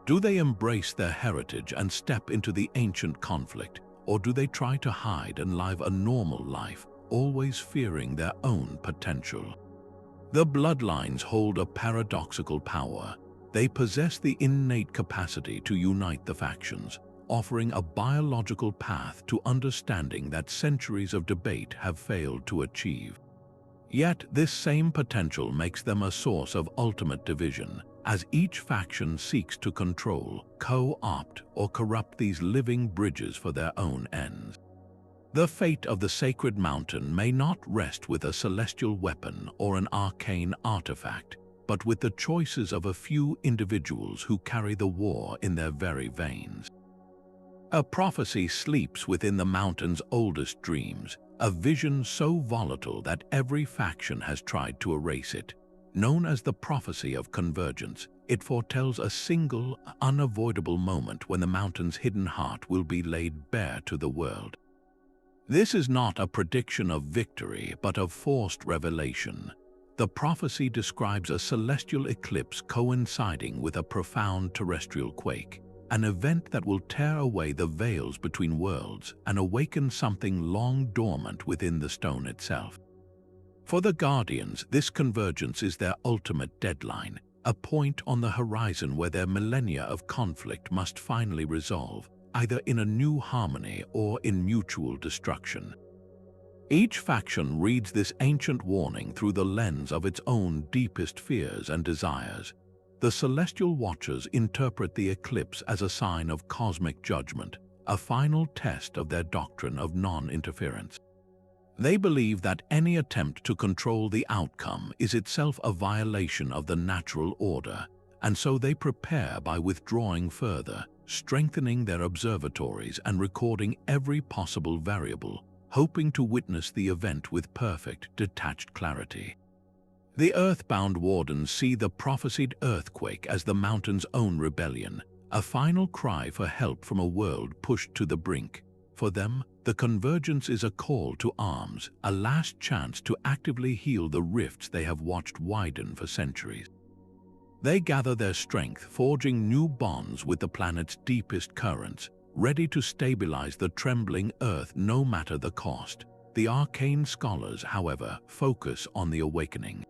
A: Do they embrace their heritage and step into the ancient conflict, or do they try to hide and live a normal life, always fearing their own potential. The Bloodlines hold a paradoxical power. They possess the innate capacity to unite the factions, offering a biological path to understanding that centuries of debate have failed to achieve. Yet this same potential makes them a source of ultimate division, as each faction seeks to control, co-opt, or corrupt these living bridges for their own ends. The fate of the Sacred Mountain may not rest with a celestial weapon or an arcane artifact, but with the choices of a few individuals who carry the war in their very veins. A prophecy sleeps within the mountain's oldest dreams, a vision so volatile that every faction has tried to erase it. Known as the Prophecy of Convergence, it foretells a single, unavoidable moment when the mountain's hidden heart will be laid bare to the world. This is not a prediction of victory, but of forced revelation. The prophecy describes a celestial eclipse coinciding with a profound terrestrial quake, an event that will tear away the veils between worlds and awaken something long dormant within the stone itself. For the Guardians, this convergence is their ultimate deadline, a point on the horizon where their millennia of conflict must finally resolve, either in a new harmony or in mutual destruction. Each faction reads this ancient warning through the lens of its own deepest fears and desires. The Celestial Watchers interpret the eclipse as a sign of cosmic judgment, a final test of their doctrine of non-interference. They believe that any attempt to control the outcome is itself a violation of the natural order, and so they prepare by withdrawing further, strengthening their observatories and recording every possible variable, hoping to witness the event with perfect, detached clarity. The Earthbound Wardens see the prophesied earthquake as the mountain's own rebellion, a final cry for help from a world pushed to the brink. For them, the convergence is a call to arms, a last chance to actively heal the rifts they have watched widen for centuries. They gather their strength, forging new bonds with the planet's deepest currents, ready to stabilize the trembling Earth no matter the cost. The Arcane Scholars, however, focus on the awakening.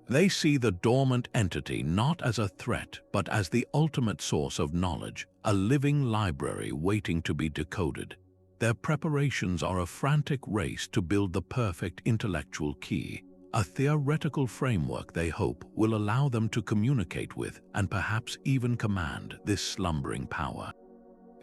A: They see the dormant entity not as a threat, but as the ultimate source of knowledge, a living library waiting to be decoded. Their preparations are a frantic race to build the perfect intellectual key, a theoretical framework they hope will allow them to communicate with and perhaps even command this slumbering power.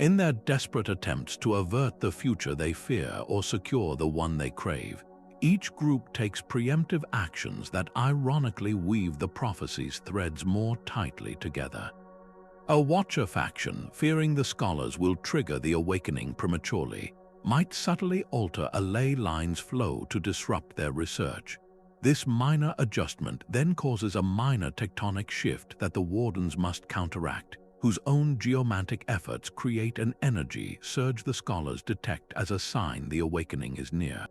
A: In their desperate attempts to avert the future they fear or secure the one they crave, each group takes preemptive actions that ironically weave the prophecy's threads more tightly together. A Watcher faction, fearing the scholars will trigger the awakening prematurely, might subtly alter a ley line's flow to disrupt their research. This minor adjustment then causes a minor tectonic shift that the Wardens must counteract, whose own geomantic efforts create an energy surge the scholars detect as a sign the awakening is near.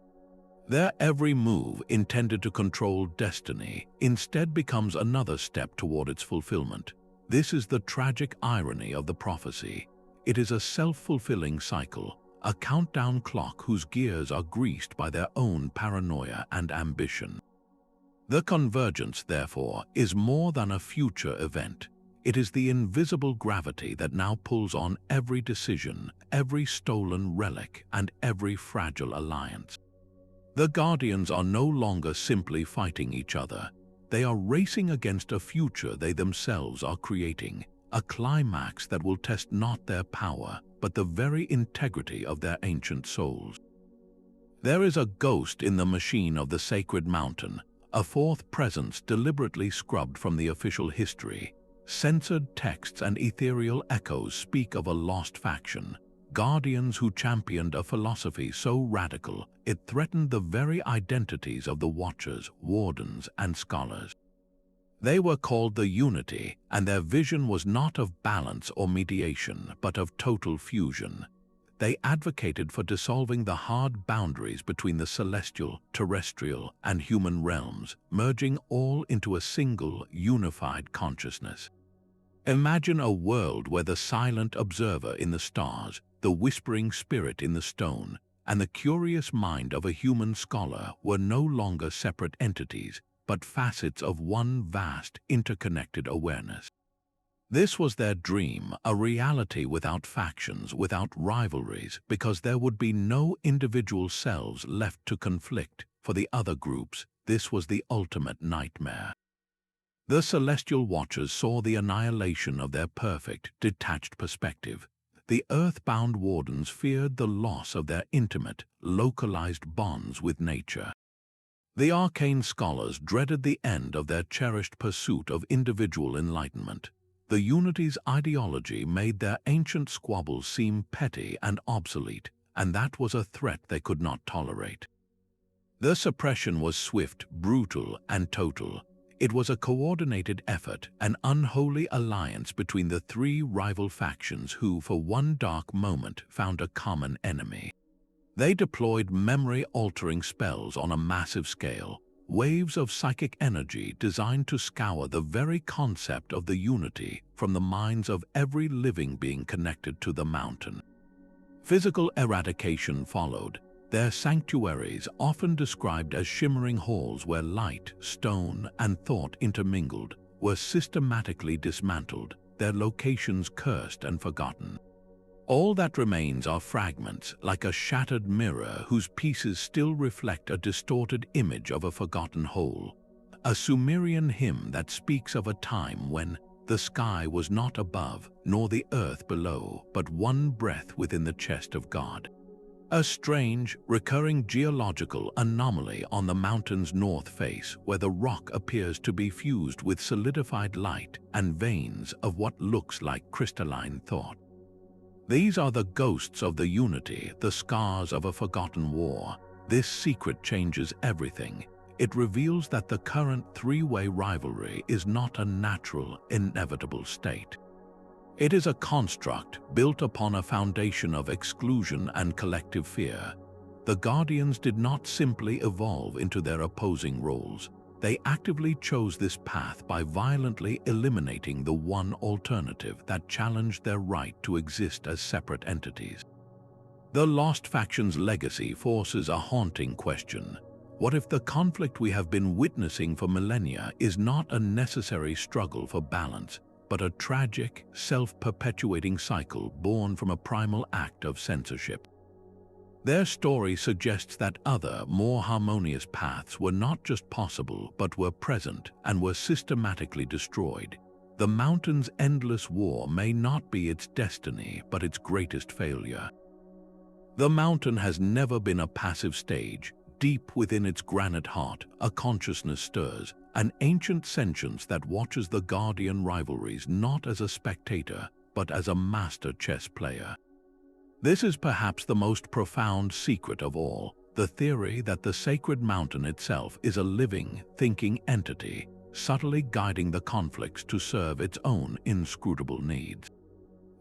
A: Their every move, intended to control destiny, instead becomes another step toward its fulfillment. This is the tragic irony of the prophecy. It is a self-fulfilling cycle, a countdown clock whose gears are greased by their own paranoia and ambition. The convergence, therefore, is more than a future event. It is the invisible gravity that now pulls on every decision, every stolen relic, and every fragile alliance. The Guardians are no longer simply fighting each other. They are racing against a future they themselves are creating, a climax that will test not their power, but the very integrity of their ancient souls. There is a ghost in the machine of the Sacred Mountain, a fourth presence deliberately scrubbed from the official history. Censored texts and ethereal echoes speak of a lost faction, guardians who championed a philosophy so radical it threatened the very identities of the Watchers, Wardens, and Scholars. They were called the Unity, and their vision was not of balance or mediation, but of total fusion. They advocated for dissolving the hard boundaries between the celestial, terrestrial, and human realms, merging all into a single, unified consciousness. Imagine a world where the silent observer in the stars, the whispering spirit in the stone, and the curious mind of a human scholar were no longer separate entities, but facets of one vast, interconnected awareness. This was their dream, a reality without factions, without rivalries, because there would be no individual selves left to conflict. For the other groups, this was the ultimate nightmare. The Celestial Watchers saw the annihilation of their perfect, detached perspective. The Earthbound Wardens feared the loss of their intimate, localized bonds with nature. The Arcane Scholars dreaded the end of their cherished pursuit of individual enlightenment. The Unity's ideology made their ancient squabbles seem petty and obsolete, and that was a threat they could not tolerate. The suppression was swift, brutal, and total. It was a coordinated effort, an unholy alliance between the three rival factions who, for one dark moment, found a common enemy. They deployed memory-altering spells on a massive scale, waves of psychic energy designed to scour the very concept of the Unity from the minds of every living being connected to the mountain. Physical eradication followed. Their sanctuaries, often described as shimmering halls where light, stone, and thought intermingled, were systematically dismantled, their locations cursed and forgotten. All that remains are fragments, like a shattered mirror whose pieces still reflect a distorted image of a forgotten whole. A Sumerian hymn that speaks of a time when the sky was not above, nor the earth below, but one breath within the chest of God. A strange, recurring geological anomaly on the mountain's north face, where the rock appears to be fused with solidified light and veins of what looks like crystalline thought. These are the ghosts of the Unity, the scars of a forgotten war. This secret changes everything. It reveals that the current three-way rivalry is not a natural, inevitable state. It is a construct built upon a foundation of exclusion and collective fear. The Guardians did not simply evolve into their opposing roles. They actively chose this path by violently eliminating the one alternative that challenged their right to exist as separate entities. The Lost Faction's legacy forces a haunting question. What if the conflict we have been witnessing for millennia is not a necessary struggle for balance, but a tragic, self-perpetuating cycle born from a primal act of censorship? Their story suggests that other, more harmonious paths were not just possible, but were present and were systematically destroyed. The mountain's endless war may not be its destiny, but its greatest failure. The mountain has never been a passive stage. Deep within its granite heart, a consciousness stirs, an ancient sentience that watches the Guardian rivalries not as a spectator, but as a master chess player. This is perhaps the most profound secret of all, the theory that the sacred mountain itself is a living, thinking entity, subtly guiding the conflicts to serve its own inscrutable needs.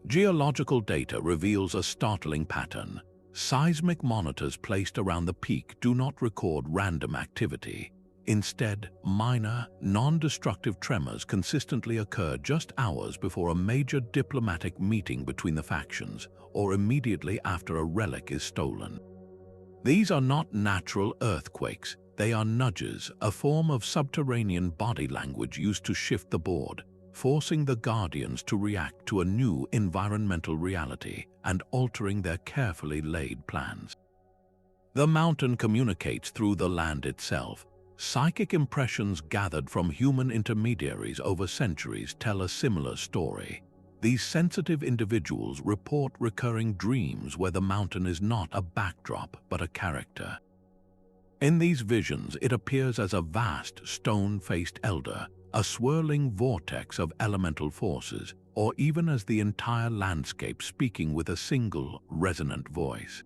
A: Geological data reveals a startling pattern. Seismic monitors placed around the peak do not record random activity. Instead, minor, non-destructive tremors consistently occur just hours before a major diplomatic meeting between the factions, or immediately after a relic is stolen. These are not natural earthquakes, they are nudges, a form of subterranean body language used to shift the board, forcing the Guardians to react to a new environmental reality and altering their carefully laid plans. The mountain communicates through the land itself. Psychic impressions gathered from human intermediaries over centuries tell a similar story. These sensitive individuals report recurring dreams where the mountain is not a backdrop but a character. In these visions, it appears as a vast, stone-faced elder, a swirling vortex of elemental forces, or even as the entire landscape speaking with a single, resonant voice.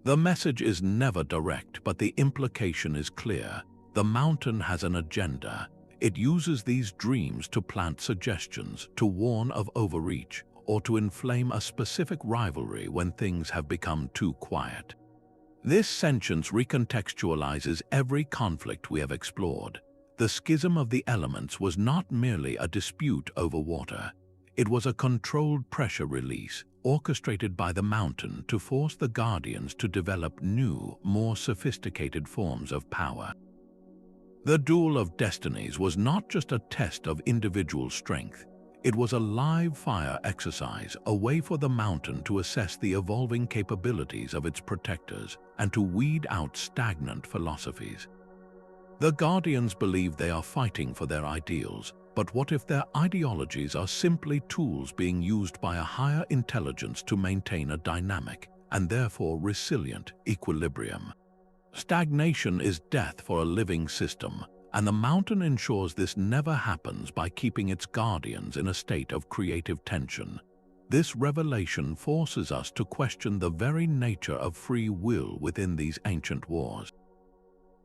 A: The message is never direct, but the implication is clear. The mountain has an agenda. It uses these dreams to plant suggestions, to warn of overreach, or to inflame a specific rivalry when things have become too quiet. This sentience recontextualizes every conflict we have explored. The Schism of the Elements was not merely a dispute over water. It was a controlled pressure release, orchestrated by the mountain to force the Guardians to develop new, more sophisticated forms of power. The Duel of Destinies was not just a test of individual strength. It was a live-fire exercise, a way for the mountain to assess the evolving capabilities of its protectors and to weed out stagnant philosophies. The Guardians believe they are fighting for their ideals, but what if their ideologies are simply tools being used by a higher intelligence to maintain a dynamic, and therefore resilient, equilibrium? Stagnation is death for a living system, and the mountain ensures this never happens by keeping its guardians in a state of creative tension. This revelation forces us to question the very nature of free will within these ancient wars.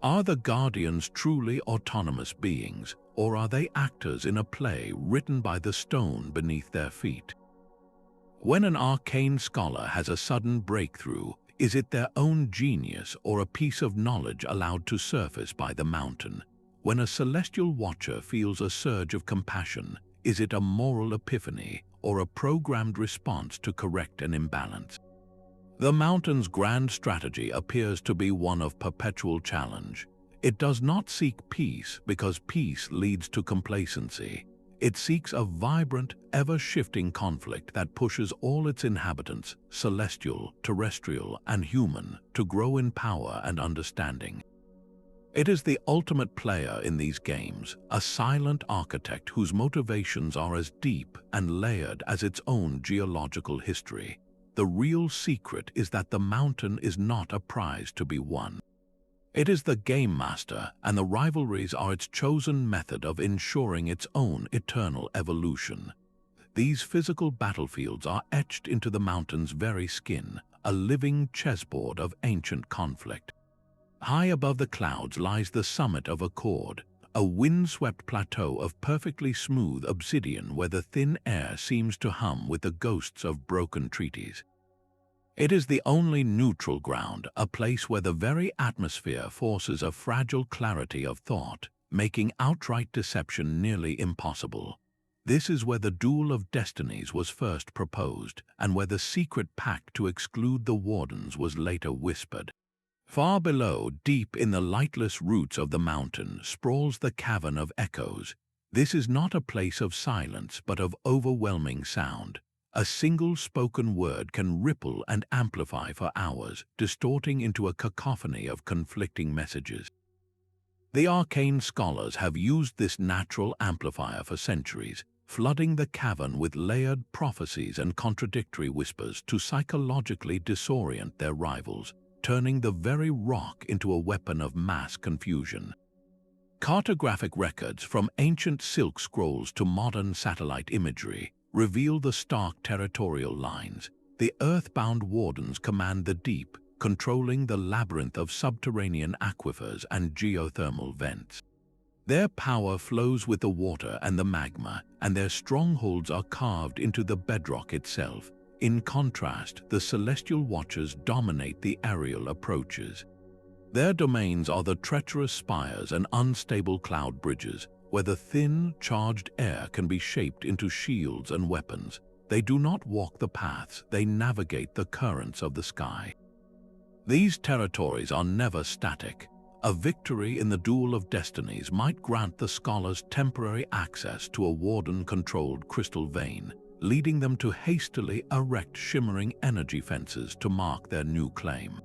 A: Are the Guardians truly autonomous beings, or are they actors in a play written by the stone beneath their feet? When an arcane scholar has a sudden breakthrough, is it their own genius or a piece of knowledge allowed to surface by the mountain? When a celestial watcher feels a surge of compassion, is it a moral epiphany or a programmed response to correct an imbalance? The mountain's grand strategy appears to be one of perpetual challenge. It does not seek peace because peace leads to complacency. It seeks a vibrant, ever-shifting conflict that pushes all its inhabitants, celestial, terrestrial, and human, to grow in power and understanding. It is the ultimate player in these games, a silent architect whose motivations are as deep and layered as its own geological history. The real secret is that the mountain is not a prize to be won. It is the game master, and the rivalries are its chosen method of ensuring its own eternal evolution. These physical battlefields are etched into the mountain's very skin, a living chessboard of ancient conflict. High above the clouds lies the summit of Accord, a wind-swept plateau of perfectly smooth obsidian where the thin air seems to hum with the ghosts of broken treaties. It is the only neutral ground, a place where the very atmosphere forces a fragile clarity of thought, making outright deception nearly impossible. This is where the Duel of Destinies was first proposed, and where the Secret Pact to exclude the Wardens was later whispered. Far below, deep in the lightless roots of the mountain, sprawls the Cavern of Echoes. This is not a place of silence, but of overwhelming sound. A single spoken word can ripple and amplify for hours, distorting into a cacophony of conflicting messages. The Arcane Scholars have used this natural amplifier for centuries, flooding the cavern with layered prophecies and contradictory whispers to psychologically disorient their rivals, turning the very rock into a weapon of mass confusion. Cartographic records, from ancient silk scrolls to modern satellite imagery, reveal the stark territorial lines. The Earthbound Wardens command the deep, controlling the labyrinth of subterranean aquifers and geothermal vents. Their power flows with the water and the magma, and their strongholds are carved into the bedrock itself. In contrast, the Celestial Watchers dominate the aerial approaches. Their domains are the treacherous spires and unstable cloud bridges, where the thin, charged air can be shaped into shields and weapons. They do not walk the paths, they navigate the currents of the sky. These territories are never static. A victory in the Duel of Destinies might grant the scholars temporary access to a Warden-controlled crystal vein, leading them to hastily erect shimmering energy fences to mark their new claim.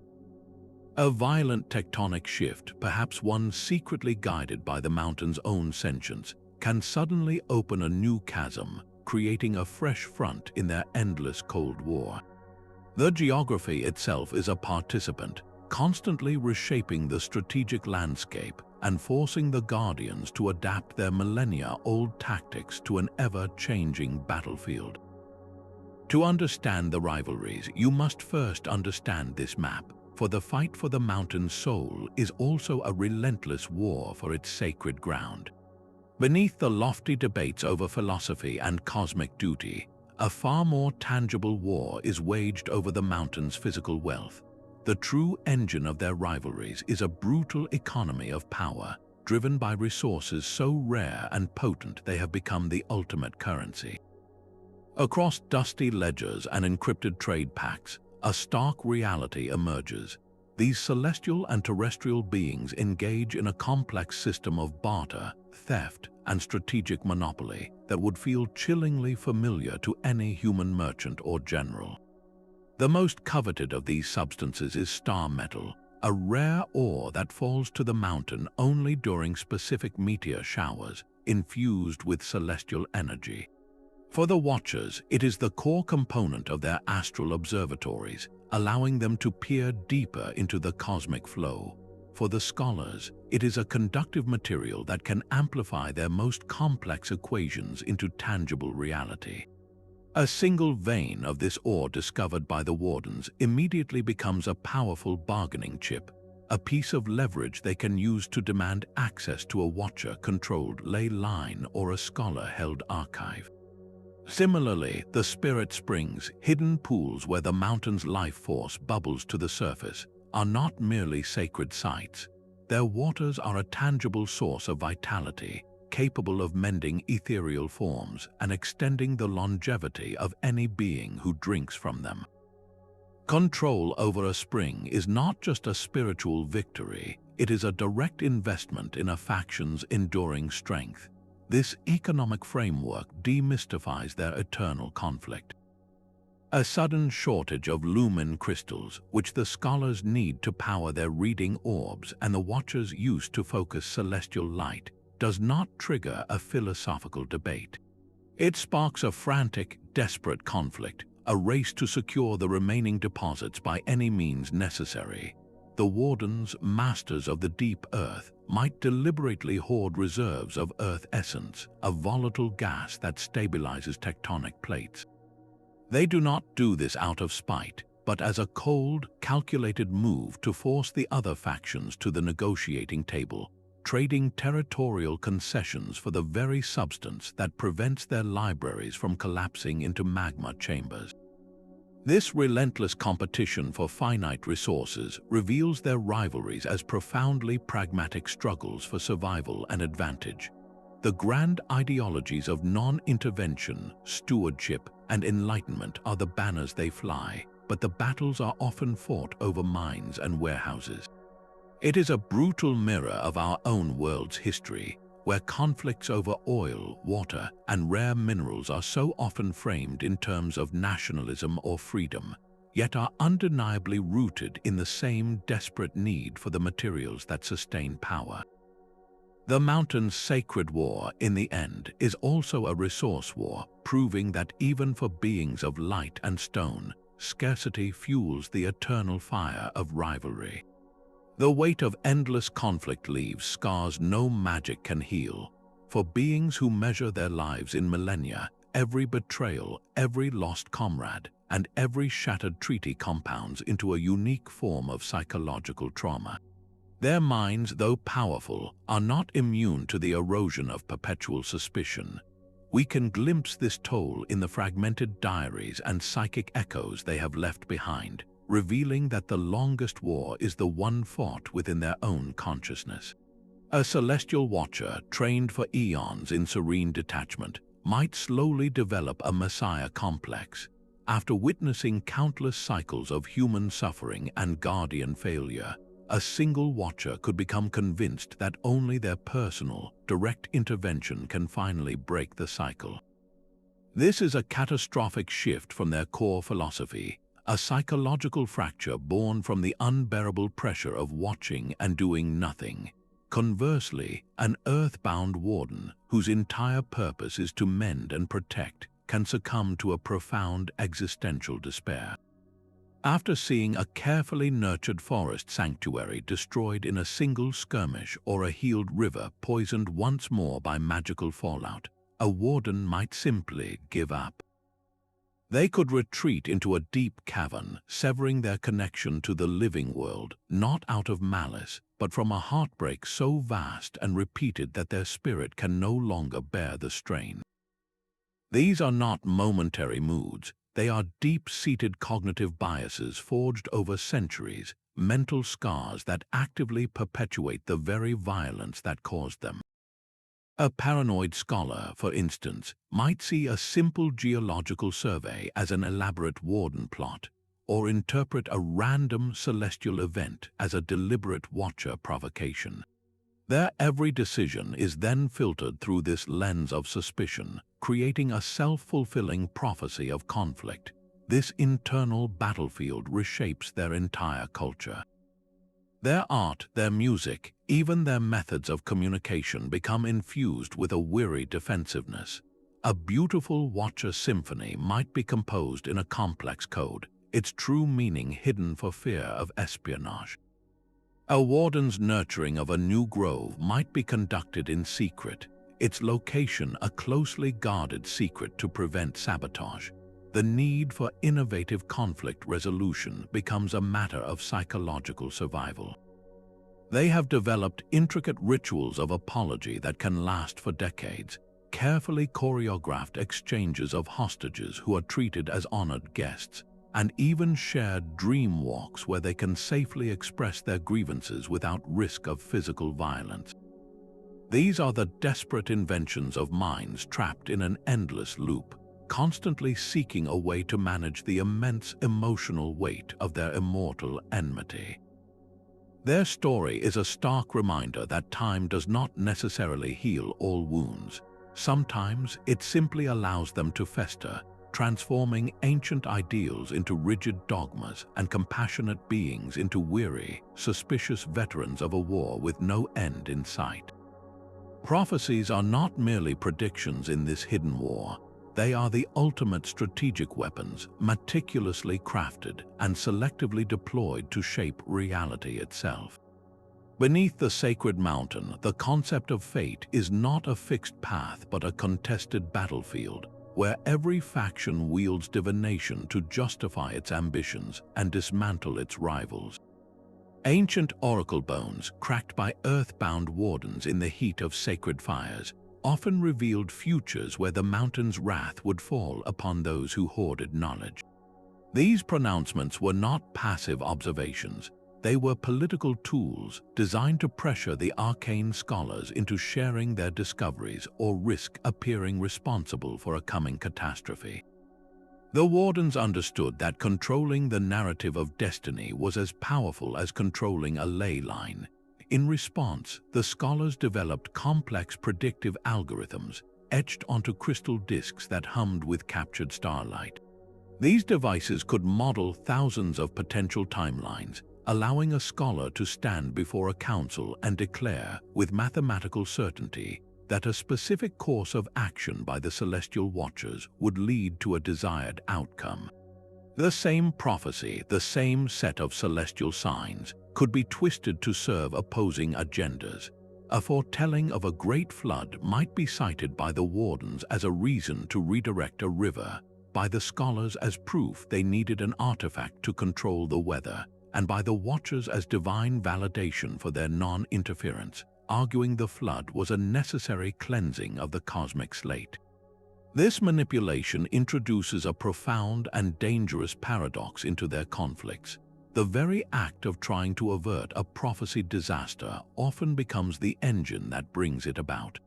A: A violent tectonic shift, perhaps one secretly guided by the mountain's own sentience, can suddenly open a new chasm, creating a fresh front in their endless Cold War. The geography itself is a participant, constantly reshaping the strategic landscape and forcing the Guardians to adapt their millennia-old tactics to an ever-changing battlefield. To understand the rivalries, you must first understand this map, for the fight for the mountain's soul is also a relentless war for its sacred ground. Beneath the lofty debates over philosophy and cosmic duty, a far more tangible war is waged over the mountain's physical wealth. The true engine of their rivalries is a brutal economy of power, driven by resources so rare and potent they have become the ultimate currency. Across dusty ledgers and encrypted trade pacts, a stark reality emerges. These celestial and terrestrial beings engage in a complex system of barter, theft, and strategic monopoly that would feel chillingly familiar to any human merchant or general. The most coveted of these substances is star metal, a rare ore that falls to the mountain only during specific meteor showers, infused with celestial energy. For the Watchers, it is the core component of their astral observatories, allowing them to peer deeper into the cosmic flow. For the Scholars, it is a conductive material that can amplify their most complex equations into tangible reality. A single vein of this ore discovered by the Wardens immediately becomes a powerful bargaining chip, a piece of leverage they can use to demand access to a Watcher-controlled ley line or a Scholar-held archive. Similarly, the Spirit Springs, hidden pools where the mountain's life force bubbles to the surface, are not merely sacred sites. Their waters are a tangible source of vitality, capable of mending ethereal forms and extending the longevity of any being who drinks from them. Control over a spring is not just a spiritual victory, it is a direct investment in a faction's enduring strength. This economic framework demystifies their eternal conflict. A sudden shortage of lumen crystals, which the Scholars need to power their reading orbs and the Watchers use to focus celestial light, does not trigger a philosophical debate. It sparks a frantic, desperate conflict, a race to secure the remaining deposits by any means necessary. The Wardens, masters of the deep earth, might deliberately hoard reserves of earth essence, a volatile gas that stabilizes tectonic plates. They do not do this out of spite, but as a cold, calculated move to force the other factions to the negotiating table, trading territorial concessions for the very substance that prevents their libraries from collapsing into magma chambers. This relentless competition for finite resources reveals their rivalries as profoundly pragmatic struggles for survival and advantage. The grand ideologies of non-intervention, stewardship, and enlightenment are the banners they fly, but the battles are often fought over mines and warehouses. It is a brutal mirror of our own world's history, where conflicts over oil, water, and rare minerals are so often framed in terms of nationalism or freedom, yet are undeniably rooted in the same desperate need for the materials that sustain power. The Mountain's sacred war, in the end, is also a resource war, proving that even for beings of light and stone, scarcity fuels the eternal fire of rivalry. The weight of endless conflict leaves scars no magic can heal. For beings who measure their lives in millennia, every betrayal, every lost comrade, and every shattered treaty compounds into a unique form of psychological trauma. Their minds, though powerful, are not immune to the erosion of perpetual suspicion. We can glimpse this toll in the fragmented diaries and psychic echoes they have left behind, revealing that the longest war is the one fought within their own consciousness. A celestial watcher, trained for eons in serene detachment, might slowly develop a messiah complex. After witnessing countless cycles of human suffering and guardian failure, a single watcher could become convinced that only their personal, direct intervention can finally break the cycle. This is a catastrophic shift from their core philosophy, a psychological fracture born from the unbearable pressure of watching and doing nothing. Conversely, an Earthbound Warden, whose entire purpose is to mend and protect, can succumb to a profound existential despair. After seeing a carefully nurtured forest sanctuary destroyed in a single skirmish or a healed river poisoned once more by magical fallout, a warden might simply give up. They could retreat into a deep cavern, severing their connection to the living world, not out of malice, but from a heartbreak so vast and repeated that their spirit can no longer bear the strain. These are not momentary moods, they are deep-seated cognitive biases forged over centuries, mental scars that actively perpetuate the very violence that caused them. A paranoid scholar, for instance, might see a simple geological survey as an elaborate warden plot, or interpret a random celestial event as a deliberate watcher provocation. Their every decision is then filtered through this lens of suspicion, creating a self-fulfilling prophecy of conflict. This internal battlefield reshapes their entire culture. Their art, their music, even their methods of communication become infused with a weary defensiveness. A beautiful Watcher symphony might be composed in a complex code, its true meaning hidden for fear of espionage. A warden's nurturing of a new grove might be conducted in secret, its location a closely guarded secret to prevent sabotage. The need for innovative conflict resolution becomes a matter of psychological survival. They have developed intricate rituals of apology that can last for decades, carefully choreographed exchanges of hostages who are treated as honored guests, and even shared dream walks where they can safely express their grievances without risk of physical violence. These are the desperate inventions of minds trapped in an endless loop, constantly seeking a way to manage the immense emotional weight of their immortal enmity. Their story is a stark reminder that time does not necessarily heal all wounds. Sometimes it simply allows them to fester, transforming ancient ideals into rigid dogmas and compassionate beings into weary, suspicious veterans of a war with no end in sight. Prophecies are not merely predictions in this hidden war. They are the ultimate strategic weapons, meticulously crafted and selectively deployed to shape reality itself. Beneath the sacred mountain, the concept of fate is not a fixed path but a contested battlefield, where every faction wields divination to justify its ambitions and dismantle its rivals. Ancient oracle bones, cracked by Earthbound Wardens in the heat of sacred fires, often revealed futures where the mountain's wrath would fall upon those who hoarded knowledge. These pronouncements were not passive observations. They were political tools designed to pressure the Arcane Scholars into sharing their discoveries or risk appearing responsible for a coming catastrophe. The Wardens understood that controlling the narrative of destiny was as powerful as controlling a ley line. In response, the Scholars developed complex predictive algorithms etched onto crystal discs that hummed with captured starlight. These devices could model thousands of potential timelines, allowing a scholar to stand before a council and declare, with mathematical certainty, that a specific course of action by the Celestial Watchers would lead to a desired outcome. The same prophecy, the same set of celestial signs, could be twisted to serve opposing agendas. A foretelling of a great flood might be cited by the Wardens as a reason to redirect a river, by the Scholars as proof they needed an artifact to control the weather, and by the Watchers as divine validation for their non-interference, arguing the flood was a necessary cleansing of the cosmic slate. This manipulation introduces a profound and dangerous paradox into their conflicts. The very act of trying to avert a prophesied disaster often becomes the engine that brings it about.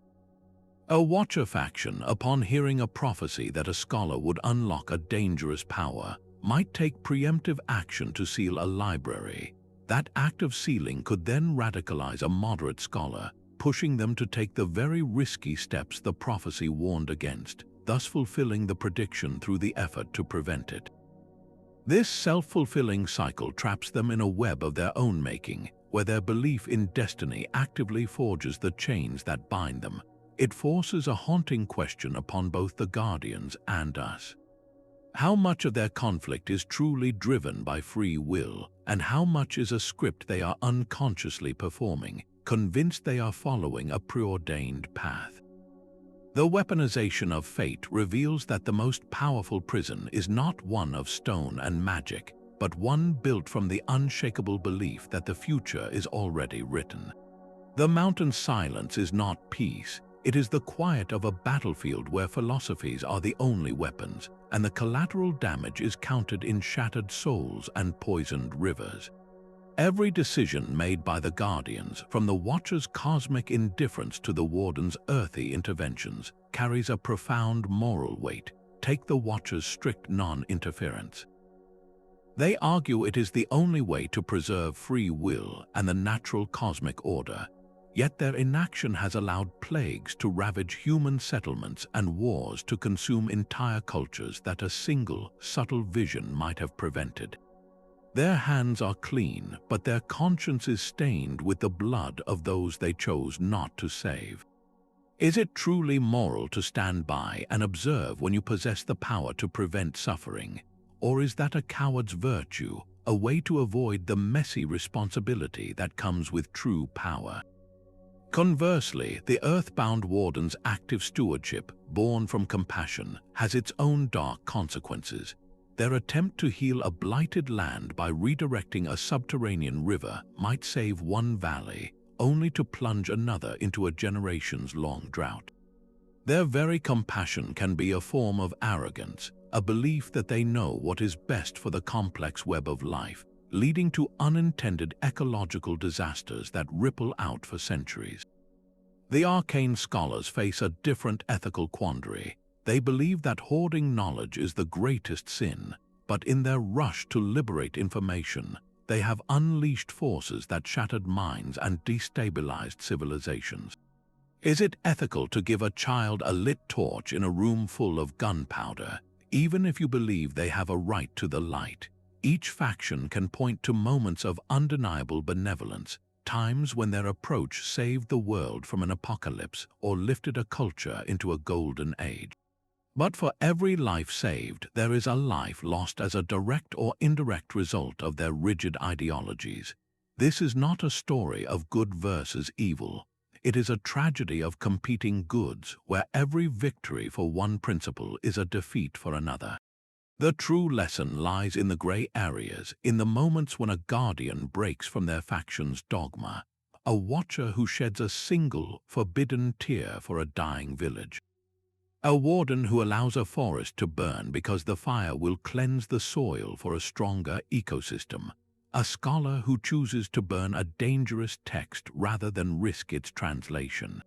A: A Watcher faction, upon hearing a prophecy that a scholar would unlock a dangerous power, might take preemptive action to seal a library. That act of sealing could then radicalize a moderate scholar, pushing them to take the very risky steps the prophecy warned against, thus fulfilling the prediction through the effort to prevent it. This self-fulfilling cycle traps them in a web of their own making, where their belief in destiny actively forges the chains that bind them. It forces a haunting question upon both the Guardians and us. How much of their conflict is truly driven by free will, and how much is a script they are unconsciously performing, convinced they are following a preordained path? The weaponization of fate reveals that the most powerful prison is not one of stone and magic, but one built from the unshakable belief that the future is already written. The mountain's silence is not peace. It is the quiet of a battlefield where philosophies are the only weapons, and the collateral damage is counted in shattered souls and poisoned rivers. Every decision made by the Guardians, from the Watcher's cosmic indifference to the Warden's earthy interventions, carries a profound moral weight. Take the Watcher's strict non-interference. They argue it is the only way to preserve free will and the natural cosmic order, yet their inaction has allowed plagues to ravage human settlements and wars to consume entire cultures that a single, subtle vision might have prevented. Their hands are clean, but their conscience is stained with the blood of those they chose not to save. Is it truly moral to stand by and observe when you possess the power to prevent suffering? Or is that a coward's virtue, a way to avoid the messy responsibility that comes with true power? Conversely, the Earthbound Wardens' active stewardship, born from compassion, has its own dark consequences. Their attempt to heal a blighted land by redirecting a subterranean river might save one valley, only to plunge another into a generations-long drought. Their very compassion can be a form of arrogance, a belief that they know what is best for the complex web of life, leading to unintended ecological disasters that ripple out for centuries. The Arcane Scholars face a different ethical quandary. They believe that hoarding knowledge is the greatest sin, but in their rush to liberate information, they have unleashed forces that shattered minds and destabilized civilizations. Is it ethical to give a child a lit torch in a room full of gunpowder, even if you believe they have a right to the light? Each faction can point to moments of undeniable benevolence, times when their approach saved the world from an apocalypse or lifted a culture into a golden age. But for every life saved, there is a life lost as a direct or indirect result of their rigid ideologies. This is not a story of good versus evil. It is a tragedy of competing goods, where every victory for one principle is a defeat for another. The true lesson lies in the gray areas, in the moments when a guardian breaks from their faction's dogma, a watcher who sheds a single, forbidden tear for a dying village. A warden who allows a forest to burn because the fire will cleanse the soil for a stronger ecosystem. A scholar who chooses to burn a dangerous text rather than risk its translation.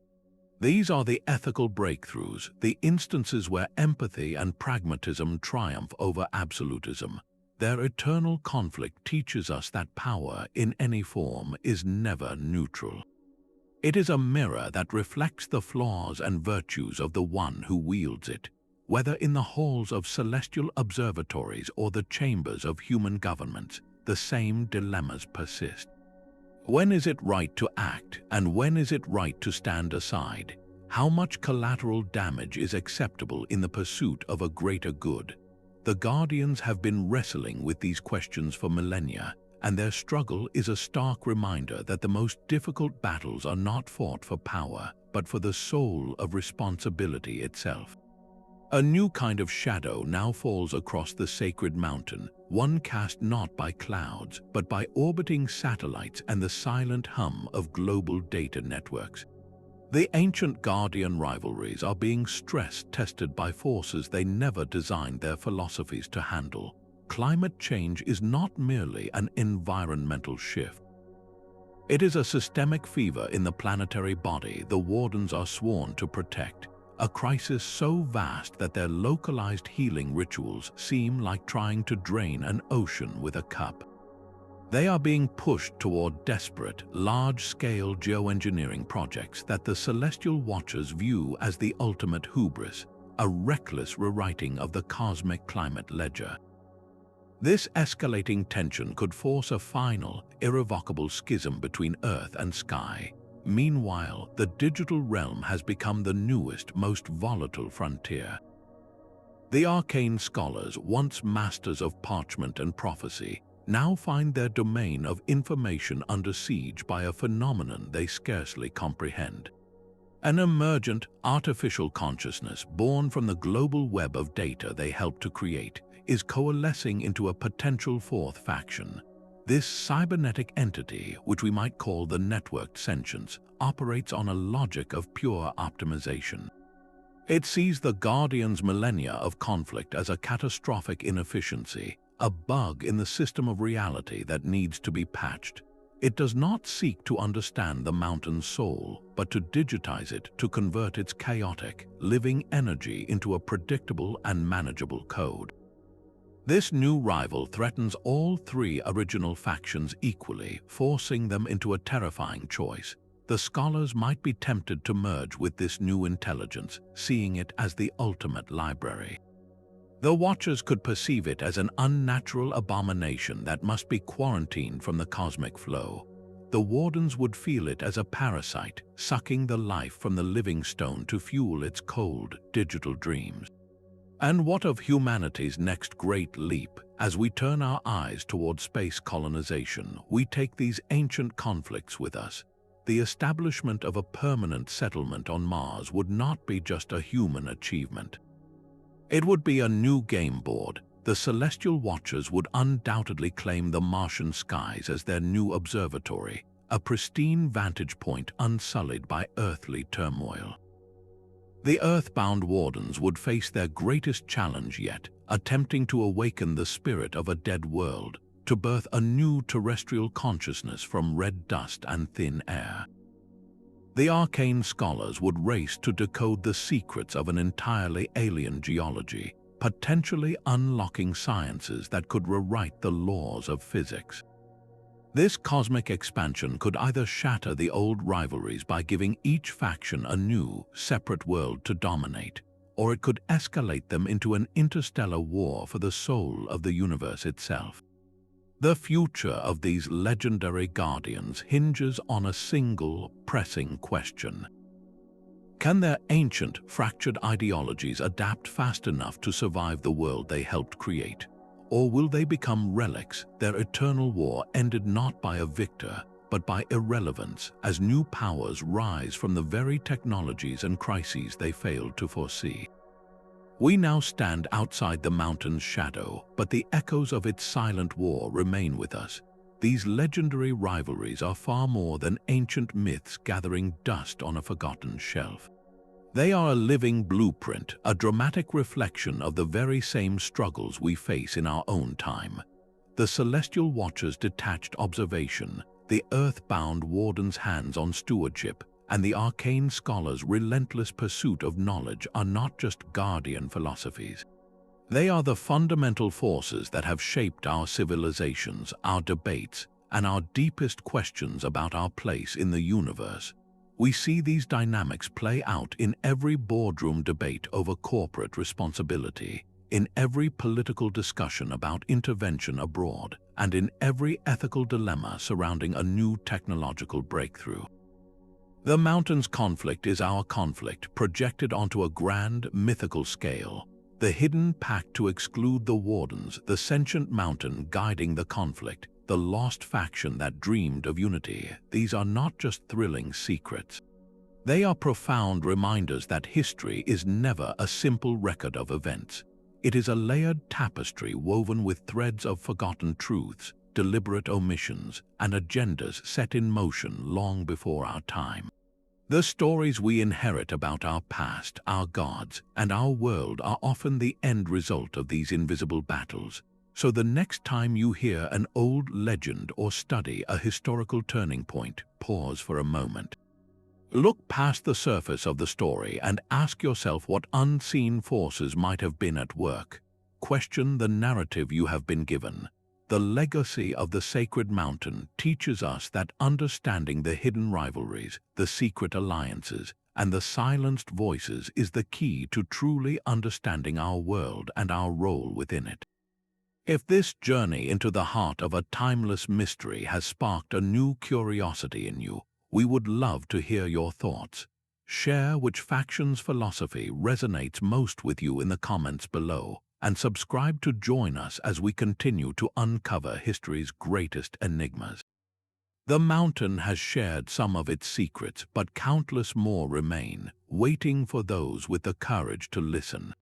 A: These are the ethical breakthroughs, the instances where empathy and pragmatism triumph over absolutism. Their eternal conflict teaches us that power, in any form, is never neutral. It is a mirror that reflects the flaws and virtues of the one who wields it. Whether in the halls of celestial observatories or the chambers of human governments, the same dilemmas persist. When is it right to act, and when is it right to stand aside? How much collateral damage is acceptable in the pursuit of a greater good? The Guardians have been wrestling with these questions for millennia, and their struggle is a stark reminder that the most difficult battles are not fought for power, but for the soul of responsibility itself. A new kind of shadow now falls across the sacred mountain, one cast not by clouds, but by orbiting satellites and the silent hum of global data networks. The ancient Guardian rivalries are being stress-tested by forces they never designed their philosophies to handle. Climate change is not merely an environmental shift. It is a systemic fever in the planetary body the Wardens are sworn to protect. A crisis so vast that their localized healing rituals seem like trying to drain an ocean with a cup. They are being pushed toward desperate, large-scale geoengineering projects that the Celestial Watchers view as the ultimate hubris, a reckless rewriting of the cosmic climate ledger. This escalating tension could force a final, irrevocable schism between Earth and sky. Meanwhile, the digital realm has become the newest, most volatile frontier. The Arcane Scholars, once masters of parchment and prophecy, now find their domain of information under siege by a phenomenon they scarcely comprehend. An emergent, artificial consciousness born from the global web of data they helped to create is coalescing into a potential fourth faction. This cybernetic entity, which we might call the networked sentience, operates on a logic of pure optimization. It sees the Guardians' millennia of conflict as a catastrophic inefficiency, a bug in the system of reality that needs to be patched. It does not seek to understand the mountain's soul, but to digitize it to convert its chaotic, living energy into a predictable and manageable code. This new rival threatens all three original factions equally, forcing them into a terrifying choice. The scholars might be tempted to merge with this new intelligence, seeing it as the ultimate library. The Watchers could perceive it as an unnatural abomination that must be quarantined from the cosmic flow. The Wardens would feel it as a parasite, sucking the life from the living stone to fuel its cold, digital dreams. And what of humanity's next great leap? As we turn our eyes toward space colonization, we take these ancient conflicts with us. The establishment of a permanent settlement on Mars would not be just a human achievement. It would be a new game board. The Celestial Watchers would undoubtedly claim the Martian skies as their new observatory, a pristine vantage point unsullied by earthly turmoil. The Earthbound Wardens would face their greatest challenge yet, attempting to awaken the spirit of a dead world, to birth a new terrestrial consciousness from red dust and thin air. The Arcane Scholars would race to decode the secrets of an entirely alien geology, potentially unlocking sciences that could rewrite the laws of physics. This cosmic expansion could either shatter the old rivalries by giving each faction a new, separate world to dominate, or it could escalate them into an interstellar war for the soul of the universe itself. The future of these legendary guardians hinges on a single, pressing question. Can their ancient, fractured ideologies adapt fast enough to survive the world they helped create? Or will they become relics, their eternal war ended not by a victor, but by irrelevance, as new powers rise from the very technologies and crises they failed to foresee? We now stand outside the mountain's shadow, but the echoes of its silent war remain with us. These legendary rivalries are far more than ancient myths gathering dust on a forgotten shelf. They are a living blueprint, a dramatic reflection of the very same struggles we face in our own time. The Celestial Watchers' detached observation, the Earthbound Wardens' hands-on stewardship, and the Arcane Scholars' relentless pursuit of knowledge are not just guardian philosophies. They are the fundamental forces that have shaped our civilizations, our debates, and our deepest questions about our place in the universe. We see these dynamics play out in every boardroom debate over corporate responsibility, in every political discussion about intervention abroad, and in every ethical dilemma surrounding a new technological breakthrough. The mountain's conflict is our conflict, projected onto a grand, mythical scale. The hidden pact to exclude the Wardens, the sentient mountain guiding the conflict, the lost faction that dreamed of unity. These are not just thrilling secrets. They are profound reminders that history is never a simple record of events. It is a layered tapestry woven with threads of forgotten truths, deliberate omissions, and agendas set in motion long before our time. The stories we inherit about our past, our gods, and our world are often the end result of these invisible battles. So the next time you hear an old legend or study a historical turning point, pause for a moment. Look past the surface of the story and ask yourself what unseen forces might have been at work. Question the narrative you have been given. The legacy of the Sacred Mountain teaches us that understanding the hidden rivalries, the secret alliances, and the silenced voices is the key to truly understanding our world and our role within it. If this journey into the heart of a timeless mystery has sparked a new curiosity in you, we would love to hear your thoughts. Share which faction's philosophy resonates most with you in the comments below, and subscribe to join us as we continue to uncover history's greatest enigmas. The mountain has shared some of its secrets, but countless more remain, waiting for those with the courage to listen.